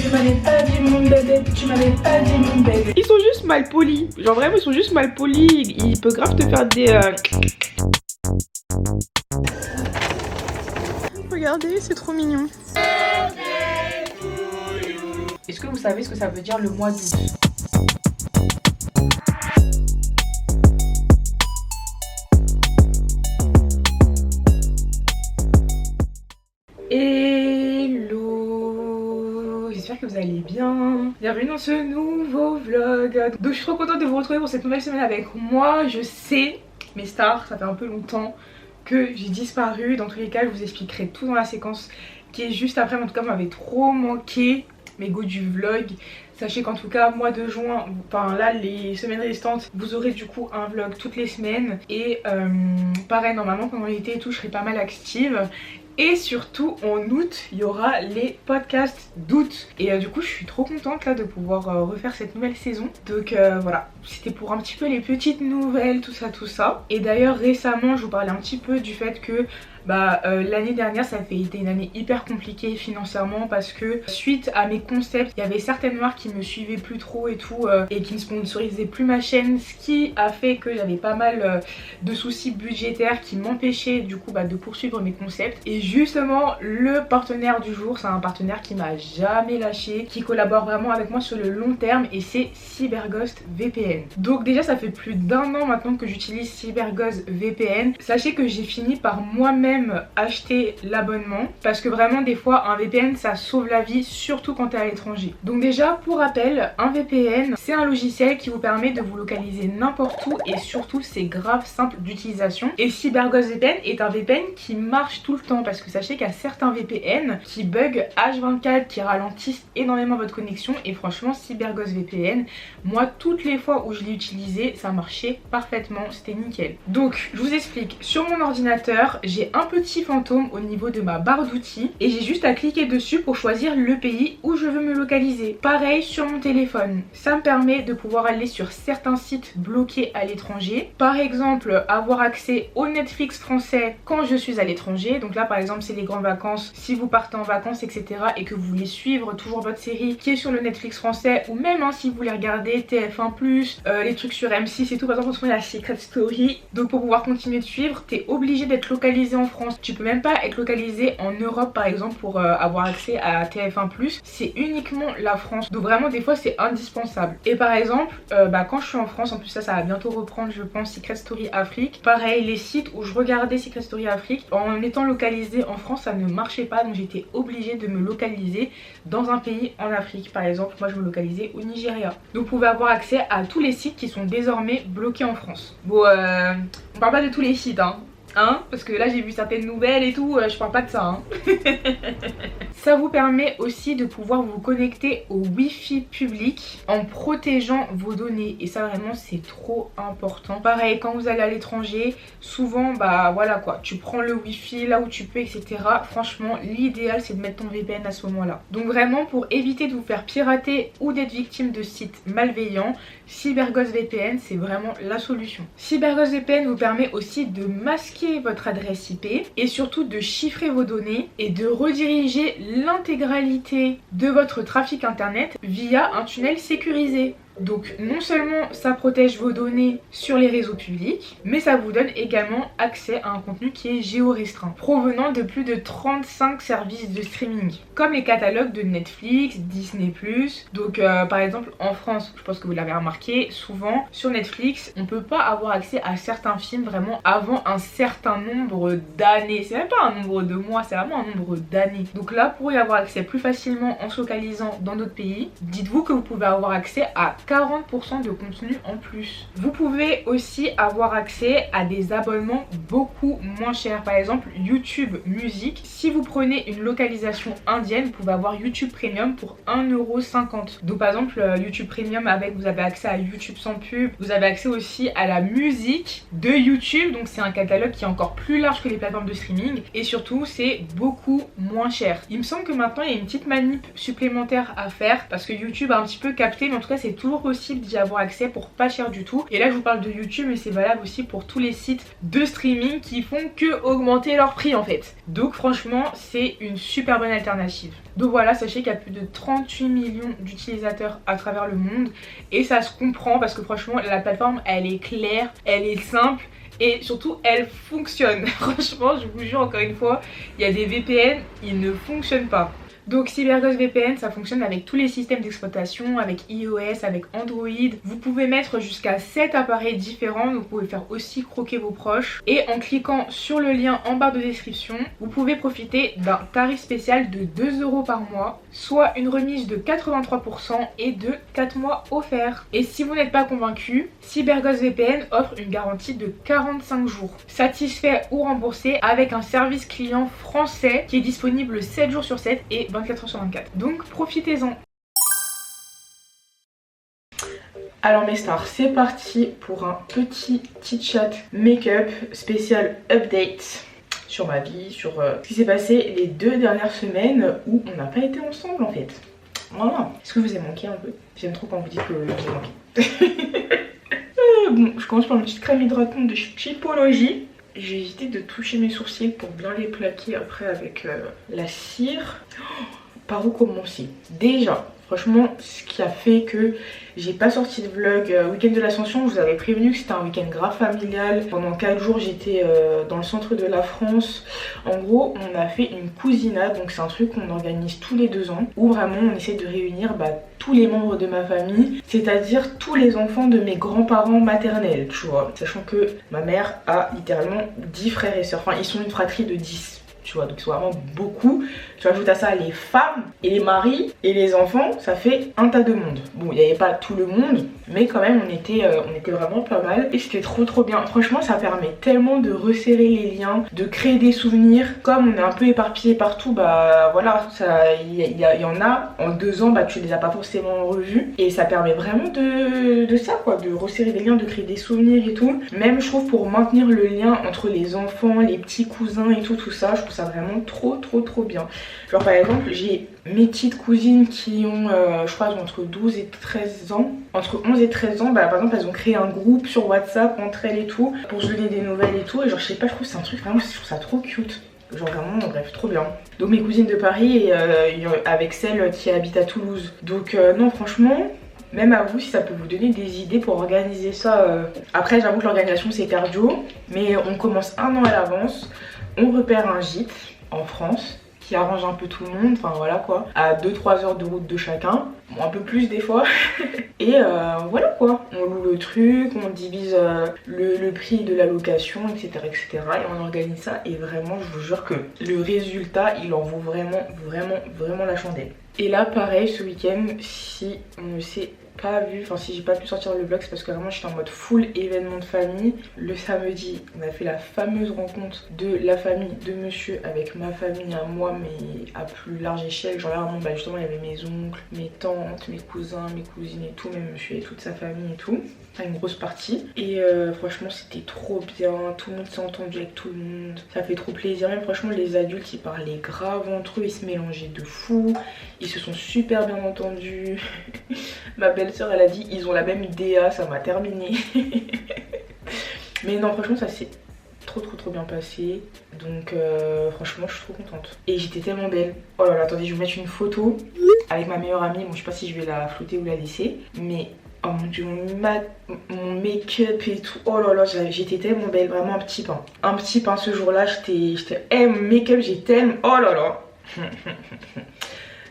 Tu m'avais pas dit mon bébé, tu m'avais pas dit mon bébé. Ils sont juste mal polis. Genre vraiment ils sont juste mal polis. Ils peuvent grave te faire des... Regardez, c'est trop mignon. Est-ce que vous savez ce que ça veut dire le mois d'août? Hello, j'espère que vous allez bien. Bienvenue dans ce nouveau vlog. Donc je suis trop contente de vous retrouver pour cette nouvelle semaine avec moi. Je sais, mes stars, ça fait un peu longtemps que j'ai disparu. Dans tous les cas, je vous expliquerai tout dans la séquence qui est juste après. Mais en tout cas, vous m'avez trop manqué, mes goûts du vlog. Sachez qu'en tout cas, mois de juin, enfin là, les semaines restantes, vous aurez du coup un vlog toutes les semaines. Et pareil, normalement pendant l'été et tout, je serai pas mal active. Et surtout en août, il y aura les podcasts d'août. Et du coup, je suis trop contente là de pouvoir refaire cette nouvelle saison. Donc voilà, c'était pour un petit peu les petites nouvelles, tout ça, tout ça. Et d'ailleurs, récemment, je vous parlais un petit peu du fait que l'année dernière ça avait été une année hyper compliquée financièrement parce que suite à mes concepts, il y avait certaines marques qui me suivaient plus trop et tout et qui ne sponsorisaient plus ma chaîne, ce qui a fait que j'avais pas mal de soucis budgétaires qui m'empêchaient du coup de poursuivre mes concepts. Et justement le partenaire du jour, c'est un partenaire qui m'a jamais lâché, qui collabore vraiment avec moi sur le long terme, et c'est CyberGhost VPN. Donc déjà ça fait plus d'1 an maintenant que j'utilise CyberGhost VPN. Sachez que j'ai fini par moi-même acheter l'abonnement parce que vraiment des fois un VPN ça sauve la vie, surtout quand t'es à l'étranger. Donc déjà pour rappel, un VPN c'est un logiciel qui vous permet de vous localiser n'importe où et surtout c'est grave simple d'utilisation. Et CyberGhost VPN est un VPN qui marche tout le temps parce que sachez qu'il y a certains VPN qui bug H24, qui ralentissent énormément votre connexion, et franchement CyberGhost VPN, moi toutes les fois où je l'ai utilisé ça marchait parfaitement, c'était nickel. Donc je vous explique, sur mon ordinateur j'ai un petit fantôme au niveau de ma barre d'outils et j'ai juste à cliquer dessus pour choisir le pays où je veux me localiser. Pareil sur mon téléphone, ça me permet de pouvoir aller sur certains sites bloqués à l'étranger. Par exemple, avoir accès au Netflix français quand je suis à l'étranger. Donc là par exemple c'est les grandes vacances, si vous partez en vacances etc. et que vous voulez suivre toujours votre série qui est sur le Netflix français, ou même si vous voulez regarder TF1+, les trucs sur M6 et tout, par exemple en ce moment la Secret Story. Donc pour pouvoir continuer de suivre, t'es obligé d'être localisé en France. Tu peux même pas être localisé en Europe par exemple pour avoir accès à TF1+, c'est uniquement la France. Donc vraiment des fois c'est indispensable. Et par exemple quand je suis en France, en plus ça va bientôt reprendre je pense Secret Story Afrique, pareil les sites où je regardais Secret Story Afrique, en étant localisé en France ça ne marchait pas, donc j'étais obligée de me localiser dans un pays en Afrique. Par exemple moi je me localisais au Nigeria. Donc vous pouvez avoir accès à tous les sites qui sont désormais bloqués en France. Bon on parle pas de tous les sites parce que là j'ai vu certaines nouvelles et tout, je parle pas de ça Ça vous permet aussi de pouvoir vous connecter au wifi public en protégeant vos données, et ça vraiment c'est trop important. Pareil quand vous allez à l'étranger, souvent voilà quoi, tu prends le wifi là où tu peux etc. Franchement l'idéal c'est de mettre ton VPN à ce moment là. Donc vraiment pour éviter de vous faire pirater ou d'être victime de sites malveillants, CyberGhost VPN c'est vraiment la solution. CyberGhost VPN vous permet aussi de masquer votre adresse IP et surtout de chiffrer vos données et de rediriger l'intégralité de votre trafic internet via un tunnel sécurisé. Donc non seulement ça protège vos données sur les réseaux publics, mais ça vous donne également accès à un contenu qui est géorestreint, provenant de plus de 35 services de streaming, comme les catalogues de Netflix, Disney+. Donc par exemple en France, je pense que vous l'avez remarqué, souvent sur Netflix, on peut pas avoir accès à certains films vraiment avant un certain nombre d'années. C'est même pas un nombre de mois, c'est vraiment un nombre d'années. Donc là, pour y avoir accès plus facilement en se localisant dans d'autres pays, dites-vous que vous pouvez avoir accès à 40% de contenu en plus. Vous pouvez aussi avoir accès à des abonnements beaucoup moins chers. Par exemple YouTube Musique, si vous prenez une localisation indienne, vous pouvez avoir YouTube Premium pour 1,50 €. Donc par exemple YouTube Premium avec, vous avez accès à YouTube sans pub, vous avez accès aussi à la musique de YouTube, donc c'est un catalogue qui est encore plus large que les plateformes de streaming, et surtout c'est beaucoup moins cher. Il me semble que maintenant il y a une petite manip supplémentaire à faire parce que YouTube a un petit peu capté, mais en tout cas c'est toujours toujours possible d'y avoir accès pour pas cher du tout. Et là je vous parle de YouTube, mais c'est valable aussi pour tous les sites de streaming qui font que augmenter leur prix en fait. Donc franchement c'est une super bonne alternative. Donc voilà, sachez qu'il y a plus de 38 millions d'utilisateurs à travers le monde et ça se comprend parce que franchement la plateforme elle est claire, elle est simple et surtout elle fonctionne. Franchement je vous jure encore une fois, il y a des VPN, ils ne fonctionnent pas. Donc CyberGhost VPN ça fonctionne avec tous les systèmes d'exploitation, avec iOS, avec Android. Vous pouvez mettre jusqu'à 7 appareils différents, donc vous pouvez faire aussi croquer vos proches. Et en cliquant sur le lien en barre de description, vous pouvez profiter d'un tarif spécial de 2 € par mois, soit une remise de 83% et de 4 mois offerts. Et si vous n'êtes pas convaincu, CyberGhost VPN offre une garantie de 45 jours, satisfait ou remboursé, avec un service client français qui est disponible 7 jours sur 7 et 24 heures sur 24. Donc profitez-en. Alors mes stars, c'est parti pour un petit chat make-up spécial update sur ma vie, sur ce qui s'est passé les 2 dernières semaines où on n'a pas été ensemble en fait. Voilà. Est-ce que je vous ai manqué un peu? J'aime trop quand vous dites que je vous ai manqué. Bon, je commence par une petite crème hydratante de Chipology. J'ai évité de toucher mes sourcils pour bien les plaquer après avec la cire. Oh, par où commencer? Déjà, franchement, ce qui a fait que j'ai pas sorti de vlog week-end de l'Ascension, je vous avais prévenu que c'était un week-end grave familial. Pendant 4 jours, j'étais dans le centre de la France. En gros, on a fait une cousinade, donc c'est un truc qu'on organise tous les 2 ans, où vraiment on essaie de réunir tous les membres de ma famille, c'est-à-dire tous les enfants de mes grands-parents maternels, tu vois. Sachant que ma mère a littéralement 10 frères et sœurs, enfin ils sont une fratrie de 10. Tu vois, donc c'est vraiment beaucoup. Tu rajoutes à ça les femmes et les maris et les enfants, ça fait un tas de monde. Bon, il n'y avait pas tout le monde, mais quand même on était vraiment pas mal et c'était trop bien. Franchement, ça permet tellement de resserrer les liens, de créer des souvenirs. Comme on est un peu éparpillé partout, bah voilà, il y en a en 2 ans, bah tu les as pas forcément revus et ça permet vraiment de ça quoi, de resserrer des liens, de créer des souvenirs et tout. Même je trouve pour maintenir le lien entre les enfants, les petits cousins et tout ça, je trouve ça vraiment trop bien. Genre par exemple j'ai mes petites cousines qui ont je crois entre 12 et 13 ans, entre 11 et 13 ans, bah par exemple elles ont créé un groupe sur WhatsApp entre elles et tout pour se donner des nouvelles et tout, et genre je sais pas, je trouve que c'est un truc vraiment, je trouve ça trop cute. Genre vraiment, bref, trop bien. Donc mes cousines de Paris et avec celle qui habite à Toulouse. Donc non franchement, même à vous si ça peut vous donner des idées pour organiser ça. Après j'avoue que l'organisation c'est cardio, mais on commence 1 an à l'avance. On repère un gîte en France qui arrange un peu tout le monde, enfin voilà quoi, à 2-3 heures de route de chacun, bon, un peu plus des fois. Et voilà quoi, on loue le truc, on divise le prix de la location, etc. et on organise ça et vraiment je vous jure que le résultat il en vaut vraiment la chandelle. Et là pareil ce week-end, si on ne sait pas vu, enfin si j'ai pas pu sortir le vlog c'est parce que vraiment j'étais en mode full événement de famille. Le samedi on a fait la fameuse rencontre de la famille de monsieur avec ma famille à moi, mais à plus large échelle, genre vraiment bah justement il y avait mes oncles, mes tantes, mes cousins, mes cousines et tout, même monsieur et toute sa famille et tout, une grosse partie. Et franchement c'était trop bien, tout le monde s'est entendu avec tout le monde, ça fait trop plaisir. Même franchement les adultes ils parlaient grave entre eux, ils se mélangeaient de fou, ils se sont super bien entendus. Ma belle-sœur elle a dit ils ont la même DA, ça m'a terminé. Mais non franchement ça s'est trop bien passé. Donc franchement je suis trop contente. Et j'étais tellement belle. Oh là là, attendez, je vais vous mettre une photo avec ma meilleure amie. Bon je sais pas si je vais la flouter ou la laisser, mais oh mon dieu, mon make-up et tout, oh là là, j'étais tellement belle, vraiment un petit pain. Un petit pain ce jour-là, j'étais, mon make-up, j'ai tellement, oh là là.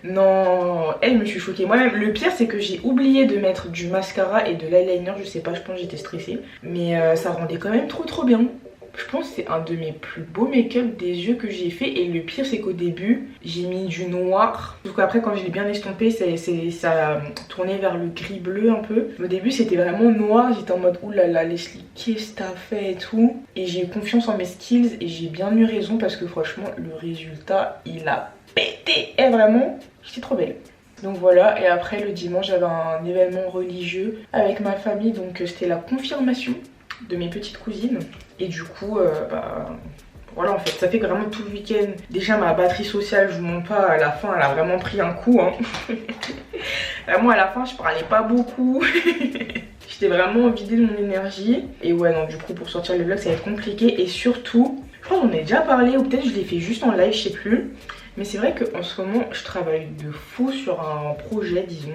Non, je me suis choquée moi-même. Le pire c'est que j'ai oublié de mettre du mascara et de l'eyeliner, je sais pas, je pense que j'étais stressée. Mais ça rendait quand même trop bien. Je pense que c'est un de mes plus beaux make-up des yeux que j'ai fait. Et le pire c'est qu'au début j'ai mis du noir. Donc après quand je l'ai bien estompé ça tournait vers le gris bleu un peu. Au début c'était vraiment noir, j'étais en mode oulala Leslie qu'est-ce que t'as fait et tout. Et j'ai eu confiance en mes skills et j'ai bien eu raison parce que franchement le résultat il a pété. Et vraiment j'étais trop belle. Donc voilà, et après le dimanche j'avais un événement religieux avec ma famille, donc c'était la confirmation de mes petites cousines. Et du coup voilà en fait ça fait que vraiment tout le week-end, déjà ma batterie sociale je vous mens pas, à la fin elle a vraiment pris un coup hein. Vraiment à la fin je parlais pas beaucoup. J'étais vraiment vidée de mon énergie. Et ouais non, du coup pour sortir le vlog ça va être compliqué. Et surtout, je crois qu'on en a déjà parlé ou peut-être je l'ai fait juste en live, je sais plus. Mais c'est vrai qu'en ce moment je travaille de fou sur un projet disons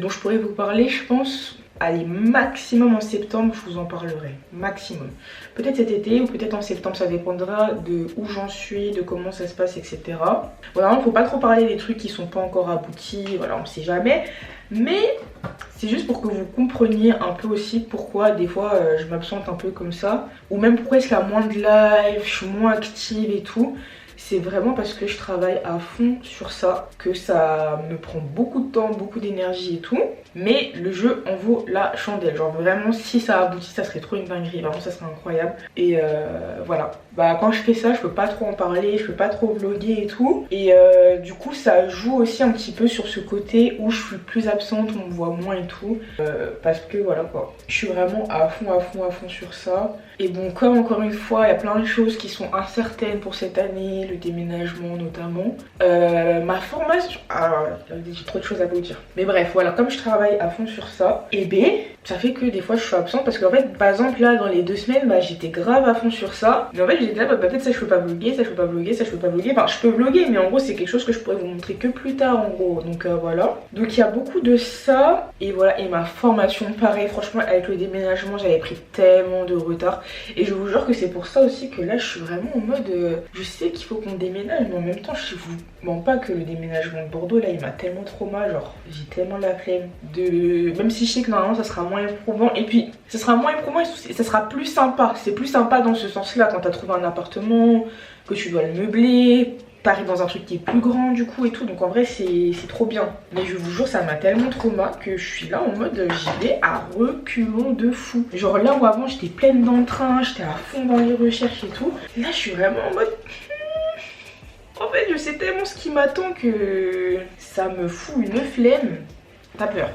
dont je pourrais vous parler je pense. Allez, maximum en septembre, je vous en parlerai. Maximum. Peut-être cet été ou peut-être en septembre, ça dépendra de où j'en suis, de comment ça se passe, etc. Voilà, il ne faut pas trop parler des trucs qui sont pas encore aboutis, voilà, on ne sait jamais. Mais c'est juste pour que vous compreniez un peu aussi pourquoi des fois je m'absente un peu comme ça. Ou même pourquoi est-ce qu'il y a moins de live, je suis moins active et tout. C'est vraiment parce que je travaille à fond sur ça, que ça me prend beaucoup de temps, beaucoup d'énergie et tout. Mais le jeu en vaut la chandelle. Genre vraiment, si ça aboutit, ça serait trop une dinguerie. Vraiment, ça serait incroyable. Et voilà. Bah quand je fais ça, je peux pas trop en parler, je peux pas trop vlogger et tout. Et du coup, ça joue aussi un petit peu sur ce côté où je suis plus absente, on me voit moins et tout. Parce que voilà quoi. Je suis vraiment à fond sur ça. Et bon, comme encore une fois, il y a plein de choses qui sont incertaines pour cette année, le déménagement notamment. Ma formation... Ah, j'ai trop de choses à vous dire. Mais bref, voilà, comme je travaille à fond sur ça, et B, ça fait que des fois je suis absente parce qu'en fait, par exemple, là, dans les 2 semaines, bah, j'étais grave à fond sur ça. Mais en fait, j'étais là, bah, peut-être ça je peux pas vlogger, ça je peux pas vlogger, ça je peux pas vlogger. Enfin, je peux vlogger, mais en gros, c'est quelque chose que je pourrais vous montrer que plus tard, en gros. Donc voilà. Donc il y a beaucoup de ça. Et voilà, et ma formation, pareil, franchement, avec le déménagement, j'avais pris tellement de retard. Et je vous jure que c'est pour ça aussi que là, je suis vraiment en mode... je sais qu'il faut qu'on déménage, mais en même temps, je vous mens pas que le déménagement de Bordeaux, là, il m'a tellement trop mal. Genre, j'ai tellement la flemme de... Même si je sais que normalement, ça sera moins éprouvant. Et puis, ça sera moins éprouvant et ça sera plus sympa. C'est plus sympa dans ce sens-là, quand t'as trouvé un appartement, que tu dois le meubler... T'arrives dans un truc qui est plus grand du coup et tout, donc en vrai c'est trop bien. Mais je vous jure, ça m'a tellement trauma que je suis là en mode j'y vais à reculons de fou. Genre là où avant j'étais pleine d'entrain, j'étais à fond dans les recherches et tout, là je suis vraiment en mode... En fait je sais tellement ce qui m'attend que ça me fout une flemme. T'as peur.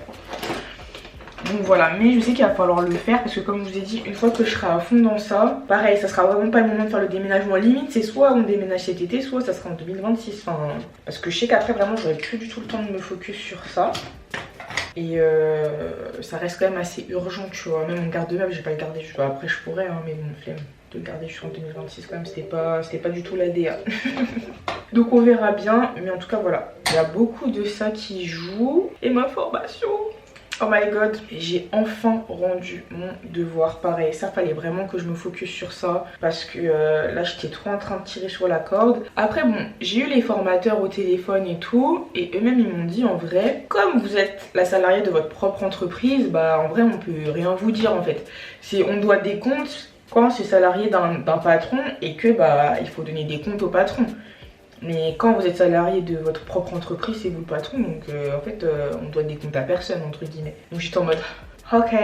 Donc voilà, mais je sais qu'il va falloir le faire parce que comme je vous ai dit, une fois que je serai à fond dans ça, pareil, ça sera vraiment pas le moment de faire le déménagement. Limite, c'est soit on déménage cet été, soit ça sera en 2026. Enfin, parce que je sais qu'après, vraiment, j'aurai plus du tout le temps de me focus sur ça. Et ça reste quand même assez urgent, tu vois. Même mon garde-meuble, j'ai pas le garder. Après, je pourrais, hein, mais bon, flemme de le garder jusqu'en 2026 quand même. C'était pas du tout la DA. Donc on verra bien. Mais en tout cas, voilà. Il y a beaucoup de ça qui joue. Et ma formation... Oh my god, j'ai enfin rendu mon devoir. Pareil, ça fallait vraiment que je me focus sur ça parce que là j'étais trop en train de tirer sur la corde. Après bon, j'ai eu les formateurs au téléphone et tout et eux-mêmes ils m'ont dit en vrai, comme vous êtes la salariée de votre propre entreprise, bah en vrai on peut rien vous dire en fait. On doit des comptes quand c'est salarié d'un patron et que bah il faut donner des comptes au patron. Mais quand vous êtes salarié de votre propre entreprise, c'est vous le patron, donc en fait on doit des comptes à personne entre guillemets. Donc j'étais en mode ok,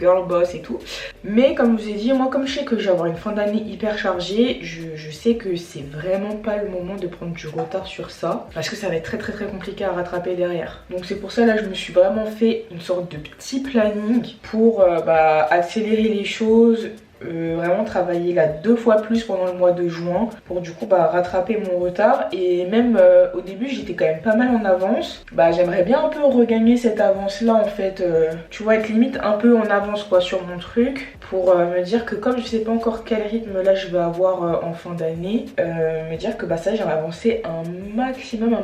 girl boss et tout. Mais comme je vous ai dit, moi comme je sais que je vais avoir une fin d'année hyper chargée, je sais que c'est vraiment pas le moment de prendre du retard sur ça. Parce que ça va être très compliqué à rattraper derrière. Donc c'est pour ça là je me suis vraiment fait une sorte de petit planning pour accélérer les choses. Vraiment travailler là 2 fois plus pendant le mois de juin pour du coup rattraper mon retard. Et même au début j'étais quand même pas mal en avance. J'aimerais bien un peu regagner cette avance là en fait, tu vois, être limite un peu en avance quoi sur mon truc pour me dire que comme je sais pas encore quel rythme là je vais avoir en fin d'année, me dire que ça j'ai avancé un maximum.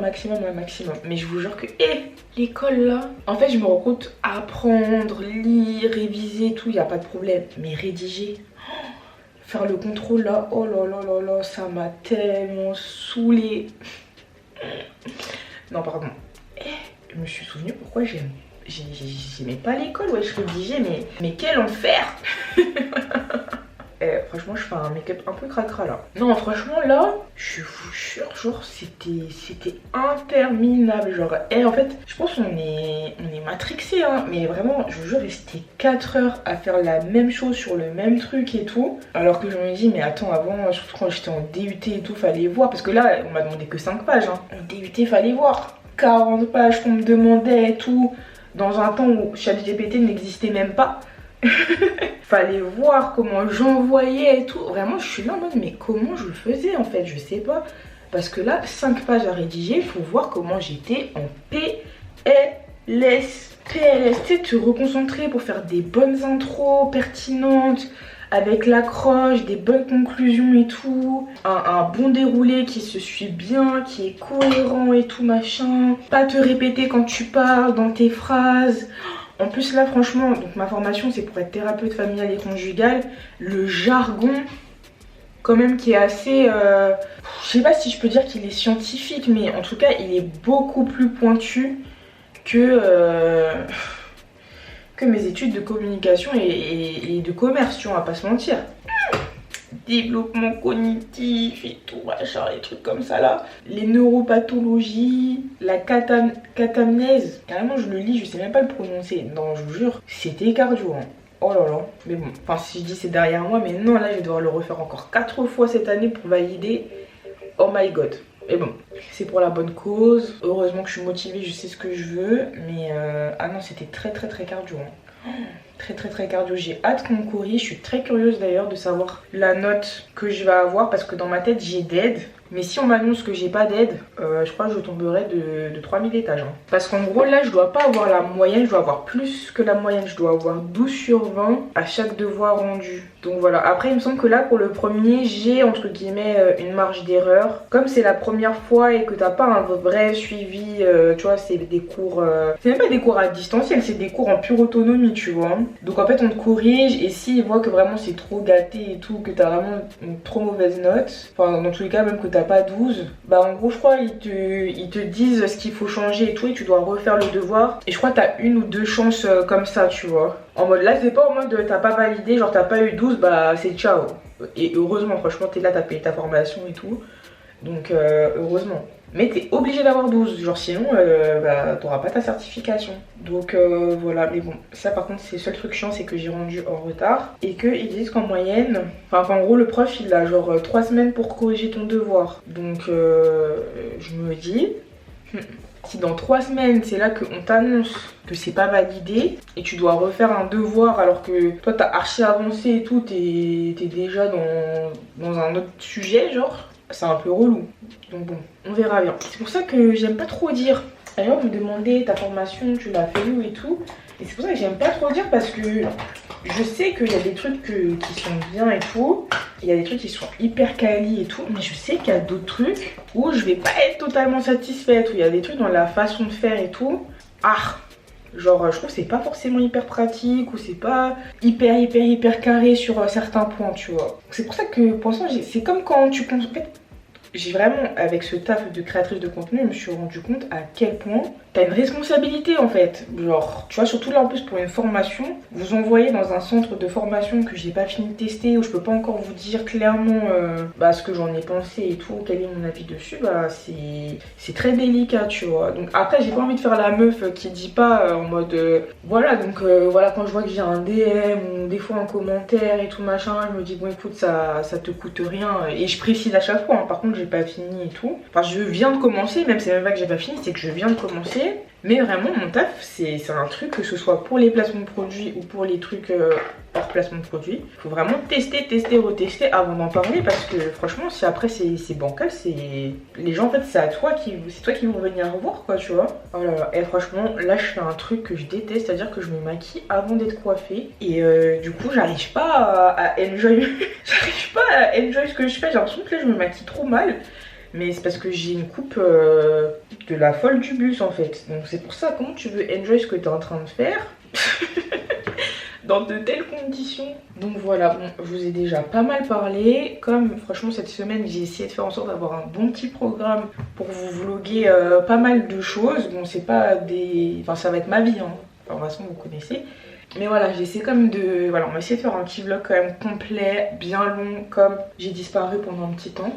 Mais je vous jure que l'école là, en fait je me rends compte, apprendre, lire, réviser tout, y a pas de problème, mais rédiger, faire le contrôle là, oh là, ça m'a tellement saoulée. Non pardon, je me suis souvenu pourquoi j'aimais pas l'école, ouais, je rédigeais, mais quel enfer. Franchement je fais un make-up un peu cracra là. Non franchement là, je vous jure, genre c'était interminable. Genre en fait je pense qu'on est matrixé hein. Mais vraiment je vous jure, resté 4 heures à faire la même chose sur le même truc et tout. Alors que je me dis mais attends, avant, surtout quand j'étais en DUT et tout, fallait voir. Parce que là on m'a demandé que 5 pages hein. En DUT fallait voir 40 pages qu'on me demandait et tout. Dans un temps où ChatGPT n'existait même pas. Fallait voir comment j'envoyais et tout. Vraiment je suis là en mode mais comment je le faisais en fait, je sais pas. Parce que là 5 pages à rédiger, il faut voir comment j'étais en PLS. laisse rester, te reconcentrer pour faire des bonnes intros pertinentes, avec l'accroche, des bonnes conclusions et tout, un bon déroulé qui se suit bien, qui est cohérent et tout machin, pas te répéter quand tu parles dans tes phrases. En plus là franchement, donc ma formation c'est pour être thérapeute familiale et conjugale, le jargon quand même qui est assez, je sais pas si je peux dire qu'il est scientifique, mais en tout cas il est beaucoup plus pointu que mes études de communication et de commerce, tu vois, on va pas se mentir. Développement cognitif et tout, machin, les trucs comme ça là. Les neuropathologies, la catamnèse. Carrément, je le lis, je sais même pas le prononcer. Non, je vous jure, c'était cardio. Hein. Oh là là. Mais bon, enfin, si je dis c'est derrière moi, mais non, là, je vais devoir le refaire encore 4 fois cette année pour valider. Oh my god. Mais bon, c'est pour la bonne cause. Heureusement que je suis motivée, je sais ce que je veux. Mais ah non, c'était très cardio. Hein. Très cardio. J'ai hâte qu'on me corrige. Je suis très curieuse d'ailleurs de savoir la note que je vais avoir parce que dans ma tête j'ai d'aide. Mais si on m'annonce que j'ai pas d'aide, je crois que je tomberai de 3000 étages. Hein. Parce qu'en gros là je dois pas avoir la moyenne, je dois avoir plus que la moyenne. Je dois avoir 12 sur 20 à chaque devoir rendu. Donc voilà, après il me semble que là pour le premier j'ai entre guillemets une marge d'erreur. Comme c'est la première fois et que t'as pas un vrai suivi, tu vois, c'est des cours, c'est même pas des cours à distanciel, c'est des cours en pure autonomie, tu vois. Donc en fait on te corrige et s'ils voient que vraiment c'est trop gâté et tout, que t'as vraiment une trop mauvaise note, enfin dans tous les cas même que t'as pas 12, bah en gros je crois ils te disent ce qu'il faut changer et tout et tu dois refaire le devoir. Et je crois que t'as 1 ou 2 chances comme ça, tu vois. En mode là c'est pas en mode t'as pas validé, genre t'as pas eu 12, bah c'est ciao. Et heureusement, franchement t'es là, t'as payé ta formation et tout. Donc heureusement. Mais t'es obligé d'avoir 12, genre sinon bah, t'auras pas ta certification. Donc voilà, mais bon, ça par contre c'est le seul truc chiant, c'est que j'ai rendu en retard. Et qu'ils disent qu'en moyenne, enfin en gros le prof il a genre 3 semaines pour corriger ton devoir. Donc je me dis, si dans 3 semaines c'est là qu'on t'annonce que c'est pas validé et tu dois refaire un devoir alors que toi t'as archi avancé et tout, t'es déjà dans un autre sujet genre, c'est un peu relou. Donc bon, on verra bien. C'est pour ça que j'aime pas trop dire. D'ailleurs vous me demandez ta formation, tu l'as fait où et tout. Et c'est pour ça que j'aime pas trop dire parce que je sais qu'il y a des trucs qui sont bien et tout. Il y a des trucs qui sont hyper quali et tout. Mais je sais qu'il y a d'autres trucs où je vais pas être totalement satisfaite. Où il y a des trucs dans la façon de faire et tout. Ah, genre je trouve que c'est pas forcément hyper pratique ou c'est pas hyper carré sur certains points, tu vois. C'est pour ça que pour l'instant c'est comme quand tu penses. En fait, j'ai vraiment, avec ce taf de créatrice de contenu, je me suis rendu compte à quel point t'as une responsabilité en fait. Genre, tu vois, surtout là en plus pour une formation, vous envoyez dans un centre de formation que j'ai pas fini de tester, où je peux pas encore vous dire clairement ce que j'en ai pensé et tout, quel est mon avis dessus, bah c'est très délicat, tu vois. Donc après, j'ai pas envie de faire la meuf qui dit pas en mode voilà, donc voilà, quand je vois que j'ai un DM ou des fois un commentaire et tout machin, je me dis bon écoute, ça te coûte rien. Et je précise à chaque fois, hein. Par contre, j'ai pas fini et tout. Enfin, je viens de commencer, même si c'est même pas que j'ai pas fini, c'est que je viens de commencer. Mais vraiment, mon taf, c'est un truc, que ce soit pour les placements de produits ou pour les trucs hors placement de produits. Il faut vraiment tester, retester avant d'en parler parce que franchement, si après c'est bancal, c'est les gens en fait, c'est toi qui vont venir voir quoi, tu vois. Oh là là. Et franchement, là, je fais un truc que je déteste, c'est-à-dire que je me maquille avant d'être coiffée et du coup, j'arrive pas à enjoy, j'arrive pas à enjoy ce que je fais. J'ai l'impression que là, je me maquille trop mal. Mais c'est parce que j'ai une coupe de la folle du bus en fait. Donc c'est pour ça, comment tu veux enjoy ce que tu es en train de faire dans de telles conditions. Donc voilà, bon, je vous ai déjà pas mal parlé. Comme franchement cette semaine j'ai essayé de faire en sorte d'avoir un bon petit programme pour vous vloguer pas mal de choses. Bon c'est pas des... Enfin ça va être ma vie hein. Enfin, de toute façon vous connaissez. Mais voilà, j'essaie comme de... Voilà, on va essayer de faire un petit vlog quand même complet, bien long, comme j'ai disparu pendant un petit temps.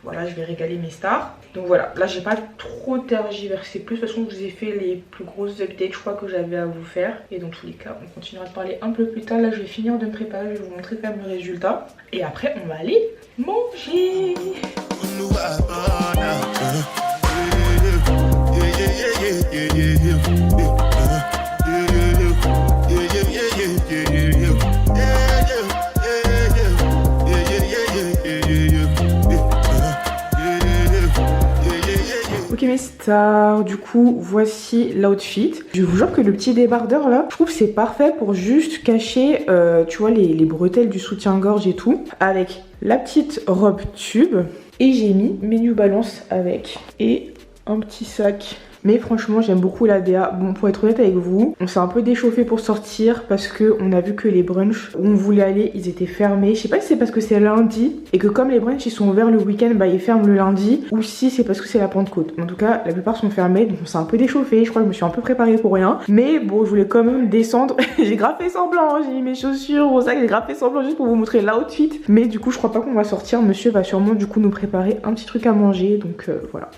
Voilà, je vais régaler mes stars. Donc voilà, là j'ai pas trop tergiversé plus. De toute façon, je vous ai fait les plus grosses updates, je crois, que j'avais à vous faire. Et dans tous les cas, on continuera de parler un peu plus tard. Là, je vais finir de me préparer, je vais vous montrer quand même le résultat. Et après, on va aller manger. Ok mes stars, stars. Du coup, voici l'outfit. Je vous jure que le petit débardeur là, je trouve que c'est parfait pour juste cacher, tu vois, les bretelles du soutien-gorge et tout. Avec la petite robe tube. Et j'ai mis mes New Balance avec. Et un petit sac. Mais franchement, j'aime beaucoup la DA. Bon, pour être honnête avec vous, on s'est un peu déchauffé pour sortir parce qu'on a vu que les brunchs où on voulait aller, ils étaient fermés. Je sais pas si c'est parce que c'est lundi et que comme les brunchs ils sont ouverts le week-end, bah ils ferment le lundi, ou si c'est parce que c'est la Pentecôte. En tout cas, la plupart sont fermés, donc on s'est un peu déchauffé. Je crois que je me suis un peu préparée pour rien. Mais bon, je voulais quand même descendre. J'ai grave fait semblant, hein. J'ai mis mes chaussures, mon sac, j'ai grave fait semblant juste pour vous montrer l'outfit. Mais du coup, je crois pas qu'on va sortir. Monsieur va sûrement du coup nous préparer un petit truc à manger, donc voilà.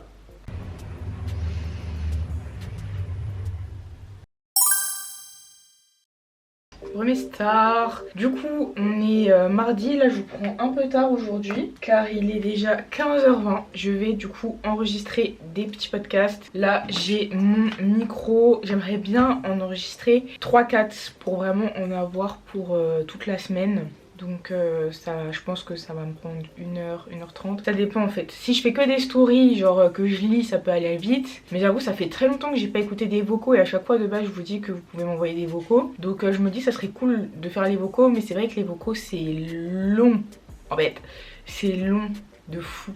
Mes stars. Du coup, on est mardi. Là, je vous prends un peu tard aujourd'hui car il est déjà 15h20. Je vais du coup enregistrer des petits podcasts. Là, j'ai mon micro. J'aimerais bien en enregistrer 3-4 pour vraiment en avoir pour toute la semaine. Donc ça, je pense que ça va me prendre 1h, 1h30. Ça dépend en fait. Si je fais que des stories, genre que je lis, ça peut aller vite. Mais j'avoue, ça fait très longtemps que j'ai pas écouté des vocaux. Et à chaque fois de base, je vous dis que vous pouvez m'envoyer des vocaux. Donc je me dis ça serait cool de faire les vocaux. Mais c'est vrai que les vocaux c'est long. En fait, c'est long de fou.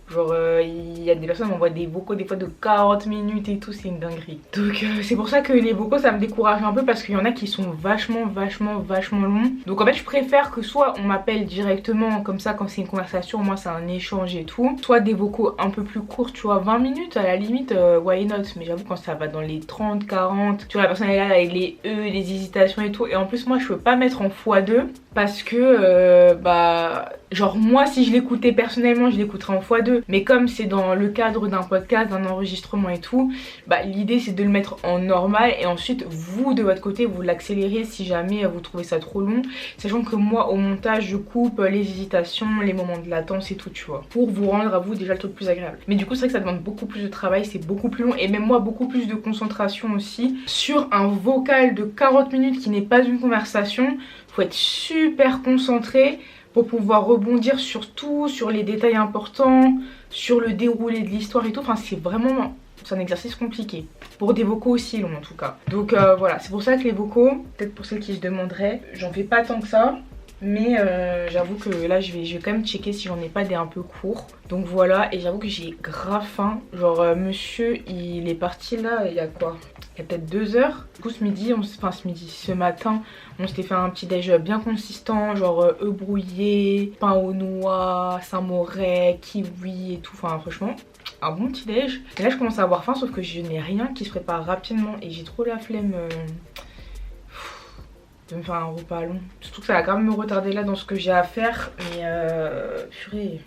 Genre il y a des personnes qui m'envoient des vocaux des fois de 40 minutes et tout, c'est une dinguerie. Donc c'est pour ça que les vocaux ça me décourage un peu parce qu'il y en a qui sont vachement longs. Donc en fait je préfère que soit on m'appelle directement comme ça quand c'est une conversation, moi c'est un échange et tout. Soit des vocaux un peu plus courts, tu vois, 20 minutes à la limite, why not. Mais j'avoue quand ça va dans les 30, 40, tu vois la personne elle est là avec les les hésitations et tout. Et en plus moi je peux pas mettre en x2 parce que bah genre moi si je l'écoutais personnellement je l'écouterais en x2. Mais comme c'est dans le cadre d'un podcast, d'un enregistrement et tout, bah l'idée c'est de le mettre en normal et ensuite vous de votre côté vous l'accélérez si jamais vous trouvez ça trop long. Sachant que moi au montage je coupe les hésitations, les moments de latence et tout, tu vois, pour vous rendre à vous déjà le truc plus agréable. Mais du coup c'est vrai que ça demande beaucoup plus de travail, c'est beaucoup plus long et même moi beaucoup plus de concentration aussi. Sur un vocal de 40 minutes qui n'est pas une conversation, faut être super concentré pour pouvoir rebondir sur tout, sur les détails importants, sur le déroulé de l'histoire et tout. Enfin c'est vraiment, c'est un exercice compliqué. Pour des vocaux aussi longs en tout cas. Donc voilà, c'est pour ça que les vocaux, peut-être pour celles qui se demanderaient, j'en fais pas tant que ça. Mais j'avoue que là je vais quand même checker si j'en ai pas des un peu courts. Donc voilà, et j'avoue que j'ai grave faim. Genre monsieur il est parti là il y a quoi? Il y a peut-être 2 heures. Du coup ce matin on s'était fait un petit déj bien consistant. Genre œufs brouillés, pain aux noix, samouraï, kiwi et tout. Enfin franchement un bon petit déj. Et là je commence à avoir faim sauf que je n'ai rien qui se prépare rapidement. Et j'ai trop la flemme de me faire un repas long. Surtout que ça va quand même me retarder là dans ce que j'ai à faire. Mais purée,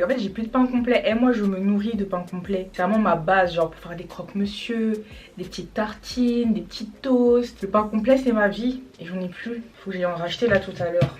en fait j'ai plus de pain complet. Et moi je me nourris de pain complet. C'est vraiment ma base, genre pour faire des croque-monsieur, des petites tartines, des petits toasts. Le pain complet c'est ma vie et j'en ai plus. Faut que j'aille en racheter là tout à l'heure.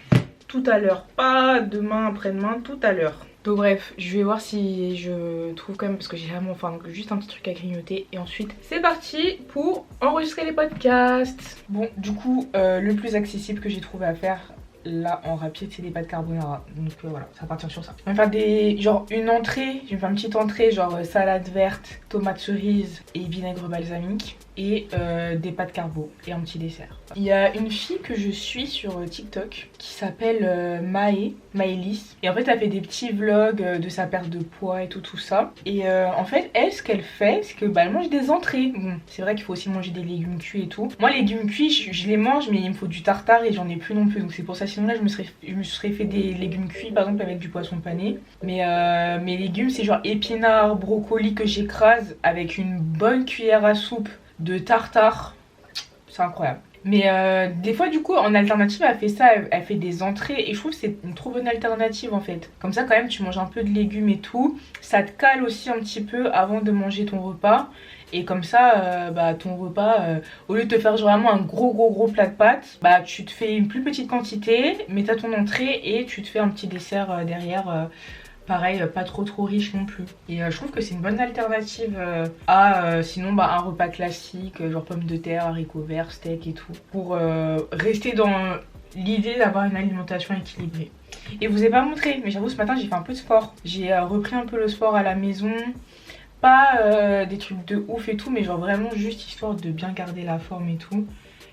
Tout à l'heure, pas demain, après-demain, tout à l'heure. Donc bref, je vais voir si je trouve quand même parce que j'ai vraiment juste un petit truc à grignoter. Et ensuite c'est parti pour enregistrer les podcasts. Bon du coup le plus accessible que j'ai trouvé à faire là en rapide c'est des pâtes carbonara. Donc voilà, ça va partir sur ça. Je vais faire une entrée, je vais faire une petite entrée genre salade verte, tomate cerise et vinaigre balsamique. Et des pâtes carbo et un petit dessert. Il y a une fille que je suis sur TikTok qui s'appelle Maëlys. Et en fait elle fait des petits vlogs de sa perte de poids et tout ça. Et en fait elle ce qu'elle fait c'est que bah, elle mange des entrées. Bon c'est vrai qu'il faut aussi manger des légumes cuits et tout. Moi les légumes cuits je les mange mais il me faut du tartare et j'en ai plus non plus. Donc c'est pour ça sinon là je me serais fait des légumes cuits par exemple avec du poisson pané. Mais mes légumes c'est genre épinards, brocolis que j'écrase avec une bonne cuillère à soupe de tartare, c'est incroyable. Mais des fois du coup en alternative elle fait ça, elle fait des entrées et je trouve que c'est une trop bonne alternative en fait. Comme ça quand même tu manges un peu de légumes et tout, ça te cale aussi un petit peu avant de manger ton repas. Et comme ça bah, ton repas au lieu de te faire vraiment un gros plat de pâtes, bah tu te fais une plus petite quantité, mais t'as ton entrée et tu te fais un petit dessert derrière. Pareil, pas trop riche non plus. Et je trouve que c'est une bonne alternative à sinon bah, un repas classique, genre pommes de terre, haricots verts, steak et tout. Pour rester dans l'idée d'avoir une alimentation équilibrée. Et je vous ai pas montré, mais j'avoue ce matin j'ai fait un peu de sport. J'ai repris un peu le sport à la maison. Pas des trucs de ouf et tout, mais genre vraiment juste histoire de bien garder la forme et tout.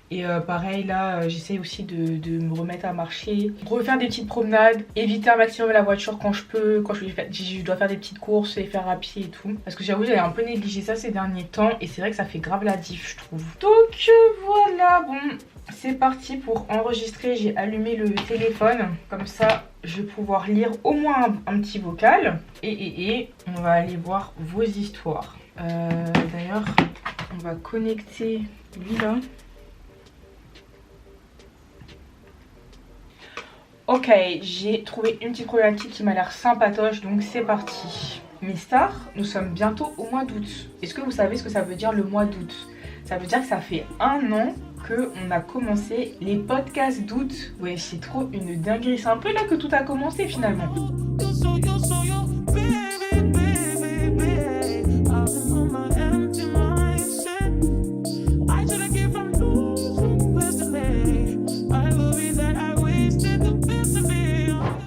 Et pareil là j'essaye aussi de me remettre à marcher, refaire des petites promenades, éviter un maximum la voiture quand je peux, quand je dois faire des petites courses et faire à pied et tout. Parce que j'avoue j'avais un peu négligé ça ces derniers temps et c'est vrai que ça fait grave la diff je trouve. Donc voilà, bon c'est parti pour enregistrer, j'ai allumé le téléphone, comme ça je vais pouvoir lire au moins un petit vocal. Et on va aller voir vos histoires. D'ailleurs on va connecter lui là. Ok, j'ai trouvé une petite problématique qui m'a l'air sympatoche, donc c'est parti. Mes stars, nous sommes bientôt au mois d'août. Est-ce que vous savez ce que ça veut dire le mois d'août? Ça veut dire que ça fait 1 an qu'on a commencé les podcasts d'août. Ouais, c'est trop une dinguerie. C'est un peu là que tout a commencé finalement.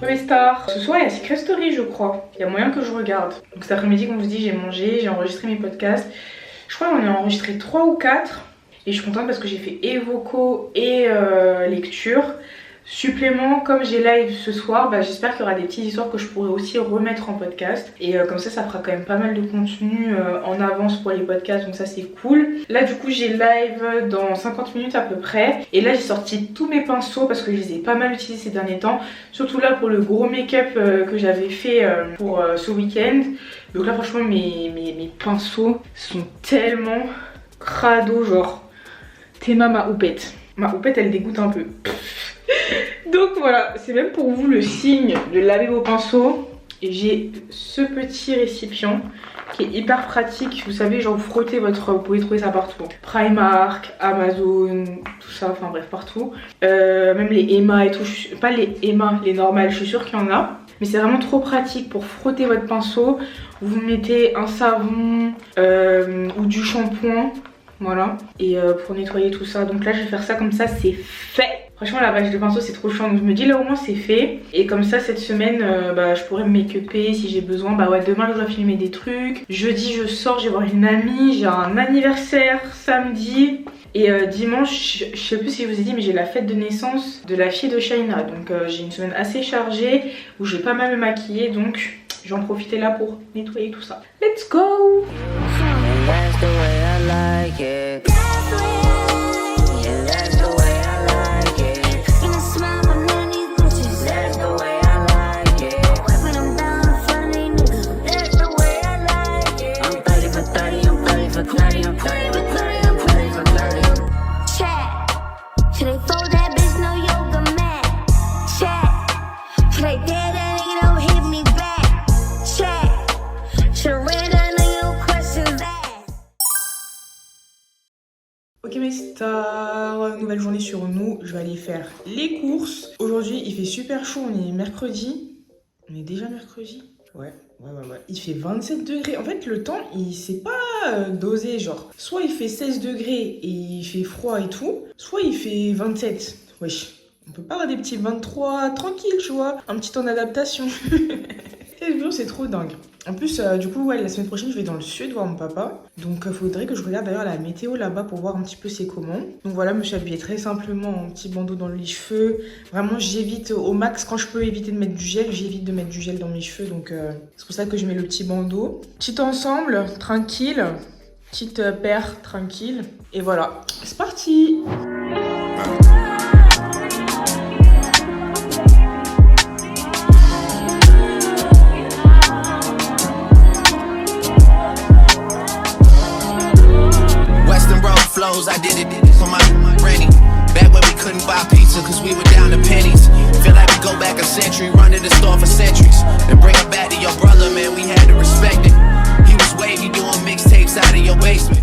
Les stars. Ce soir il y a Secret Story je crois. Il y a moyen que je regarde. Donc cet après-midi comme je vous dis j'ai mangé, j'ai enregistré mes podcasts. Je crois qu'on en a enregistré 3 ou 4. Et je suis contente parce que j'ai fait et vocaux et lecture. Supplément, comme j'ai live ce soir, bah, j'espère qu'il y aura des petites histoires que je pourrai aussi remettre en podcast. Et comme ça fera quand même pas mal de contenu en avance pour les podcasts, donc ça c'est cool. Là du coup j'ai live dans 50 minutes à peu près. Et là j'ai sorti tous mes pinceaux parce que je les ai pas mal utilisés ces derniers temps. Surtout là pour le gros make-up que j'avais fait pour ce week-end. Donc là franchement mes pinceaux sont tellement crado, genre Théma ma houppette. Ma houppette elle dégoûte un peu. Donc voilà, c'est même pour vous le signe de laver vos pinceaux. Et j'ai ce petit récipient qui est hyper pratique. Vous savez, genre vous frottez votre... Vous pouvez trouver ça partout. Primark, Amazon, tout ça, enfin bref, partout. Même les Emma et tout. Pas les Emma, les normales, je suis sûre qu'il y en a. Mais c'est vraiment trop pratique pour frotter votre pinceau. Vous mettez un savon ou du shampoing. Voilà. Et pour nettoyer tout ça. Donc là, je vais faire ça comme ça, c'est fait. Franchement lavage de pinceau c'est trop chiant, donc je me dis là au moins c'est fait. Et comme ça cette semaine bah, je pourrais me make-upper si j'ai besoin. Bah ouais, demain je dois filmer des trucs. Jeudi je sors, je vais voir une amie, j'ai un anniversaire samedi. Et dimanche, je sais plus si je vous ai dit mais j'ai la fête de naissance de la fille de Shaina. Donc j'ai une semaine assez chargée où je vais pas mal me maquiller, donc je vais en profiter là pour nettoyer tout ça. Let's go! Ok mes stars, nouvelle journée sur nous, je vais aller faire les courses. Aujourd'hui il fait super chaud, on est mercredi. On est déjà mercredi? Ouais. Il fait 27 degrés. En fait le temps il s'est pas dosé, genre soit il fait 16 degrés et il fait froid et tout, soit il fait 27. Wesh, on peut pas avoir des petits 23 tranquille tu vois, un petit temps d'adaptation. Et le c'est trop dingue. En plus, du coup, ouais, la semaine prochaine, je vais dans le sud voir mon papa. Donc, il faudrait que je regarde d'ailleurs la météo là-bas pour voir un petit peu c'est comment. Donc voilà, me suis habillée très simplement en petit bandeau dans les cheveux. Vraiment, j'évite au max, quand je peux éviter de mettre du gel, j'évite de mettre du gel dans mes cheveux. Donc, c'est pour ça que je mets le petit bandeau. Petit ensemble, tranquille. Petite paire, tranquille. Et voilà, c'est parti! I did it for my granny. Back when we couldn't buy pizza cause we were down to pennies. Feel like we go back a century, run to the store for centuries. Then bring it back to your brother, man, we had to respect it. He was wavy doing mixtapes out of your basement.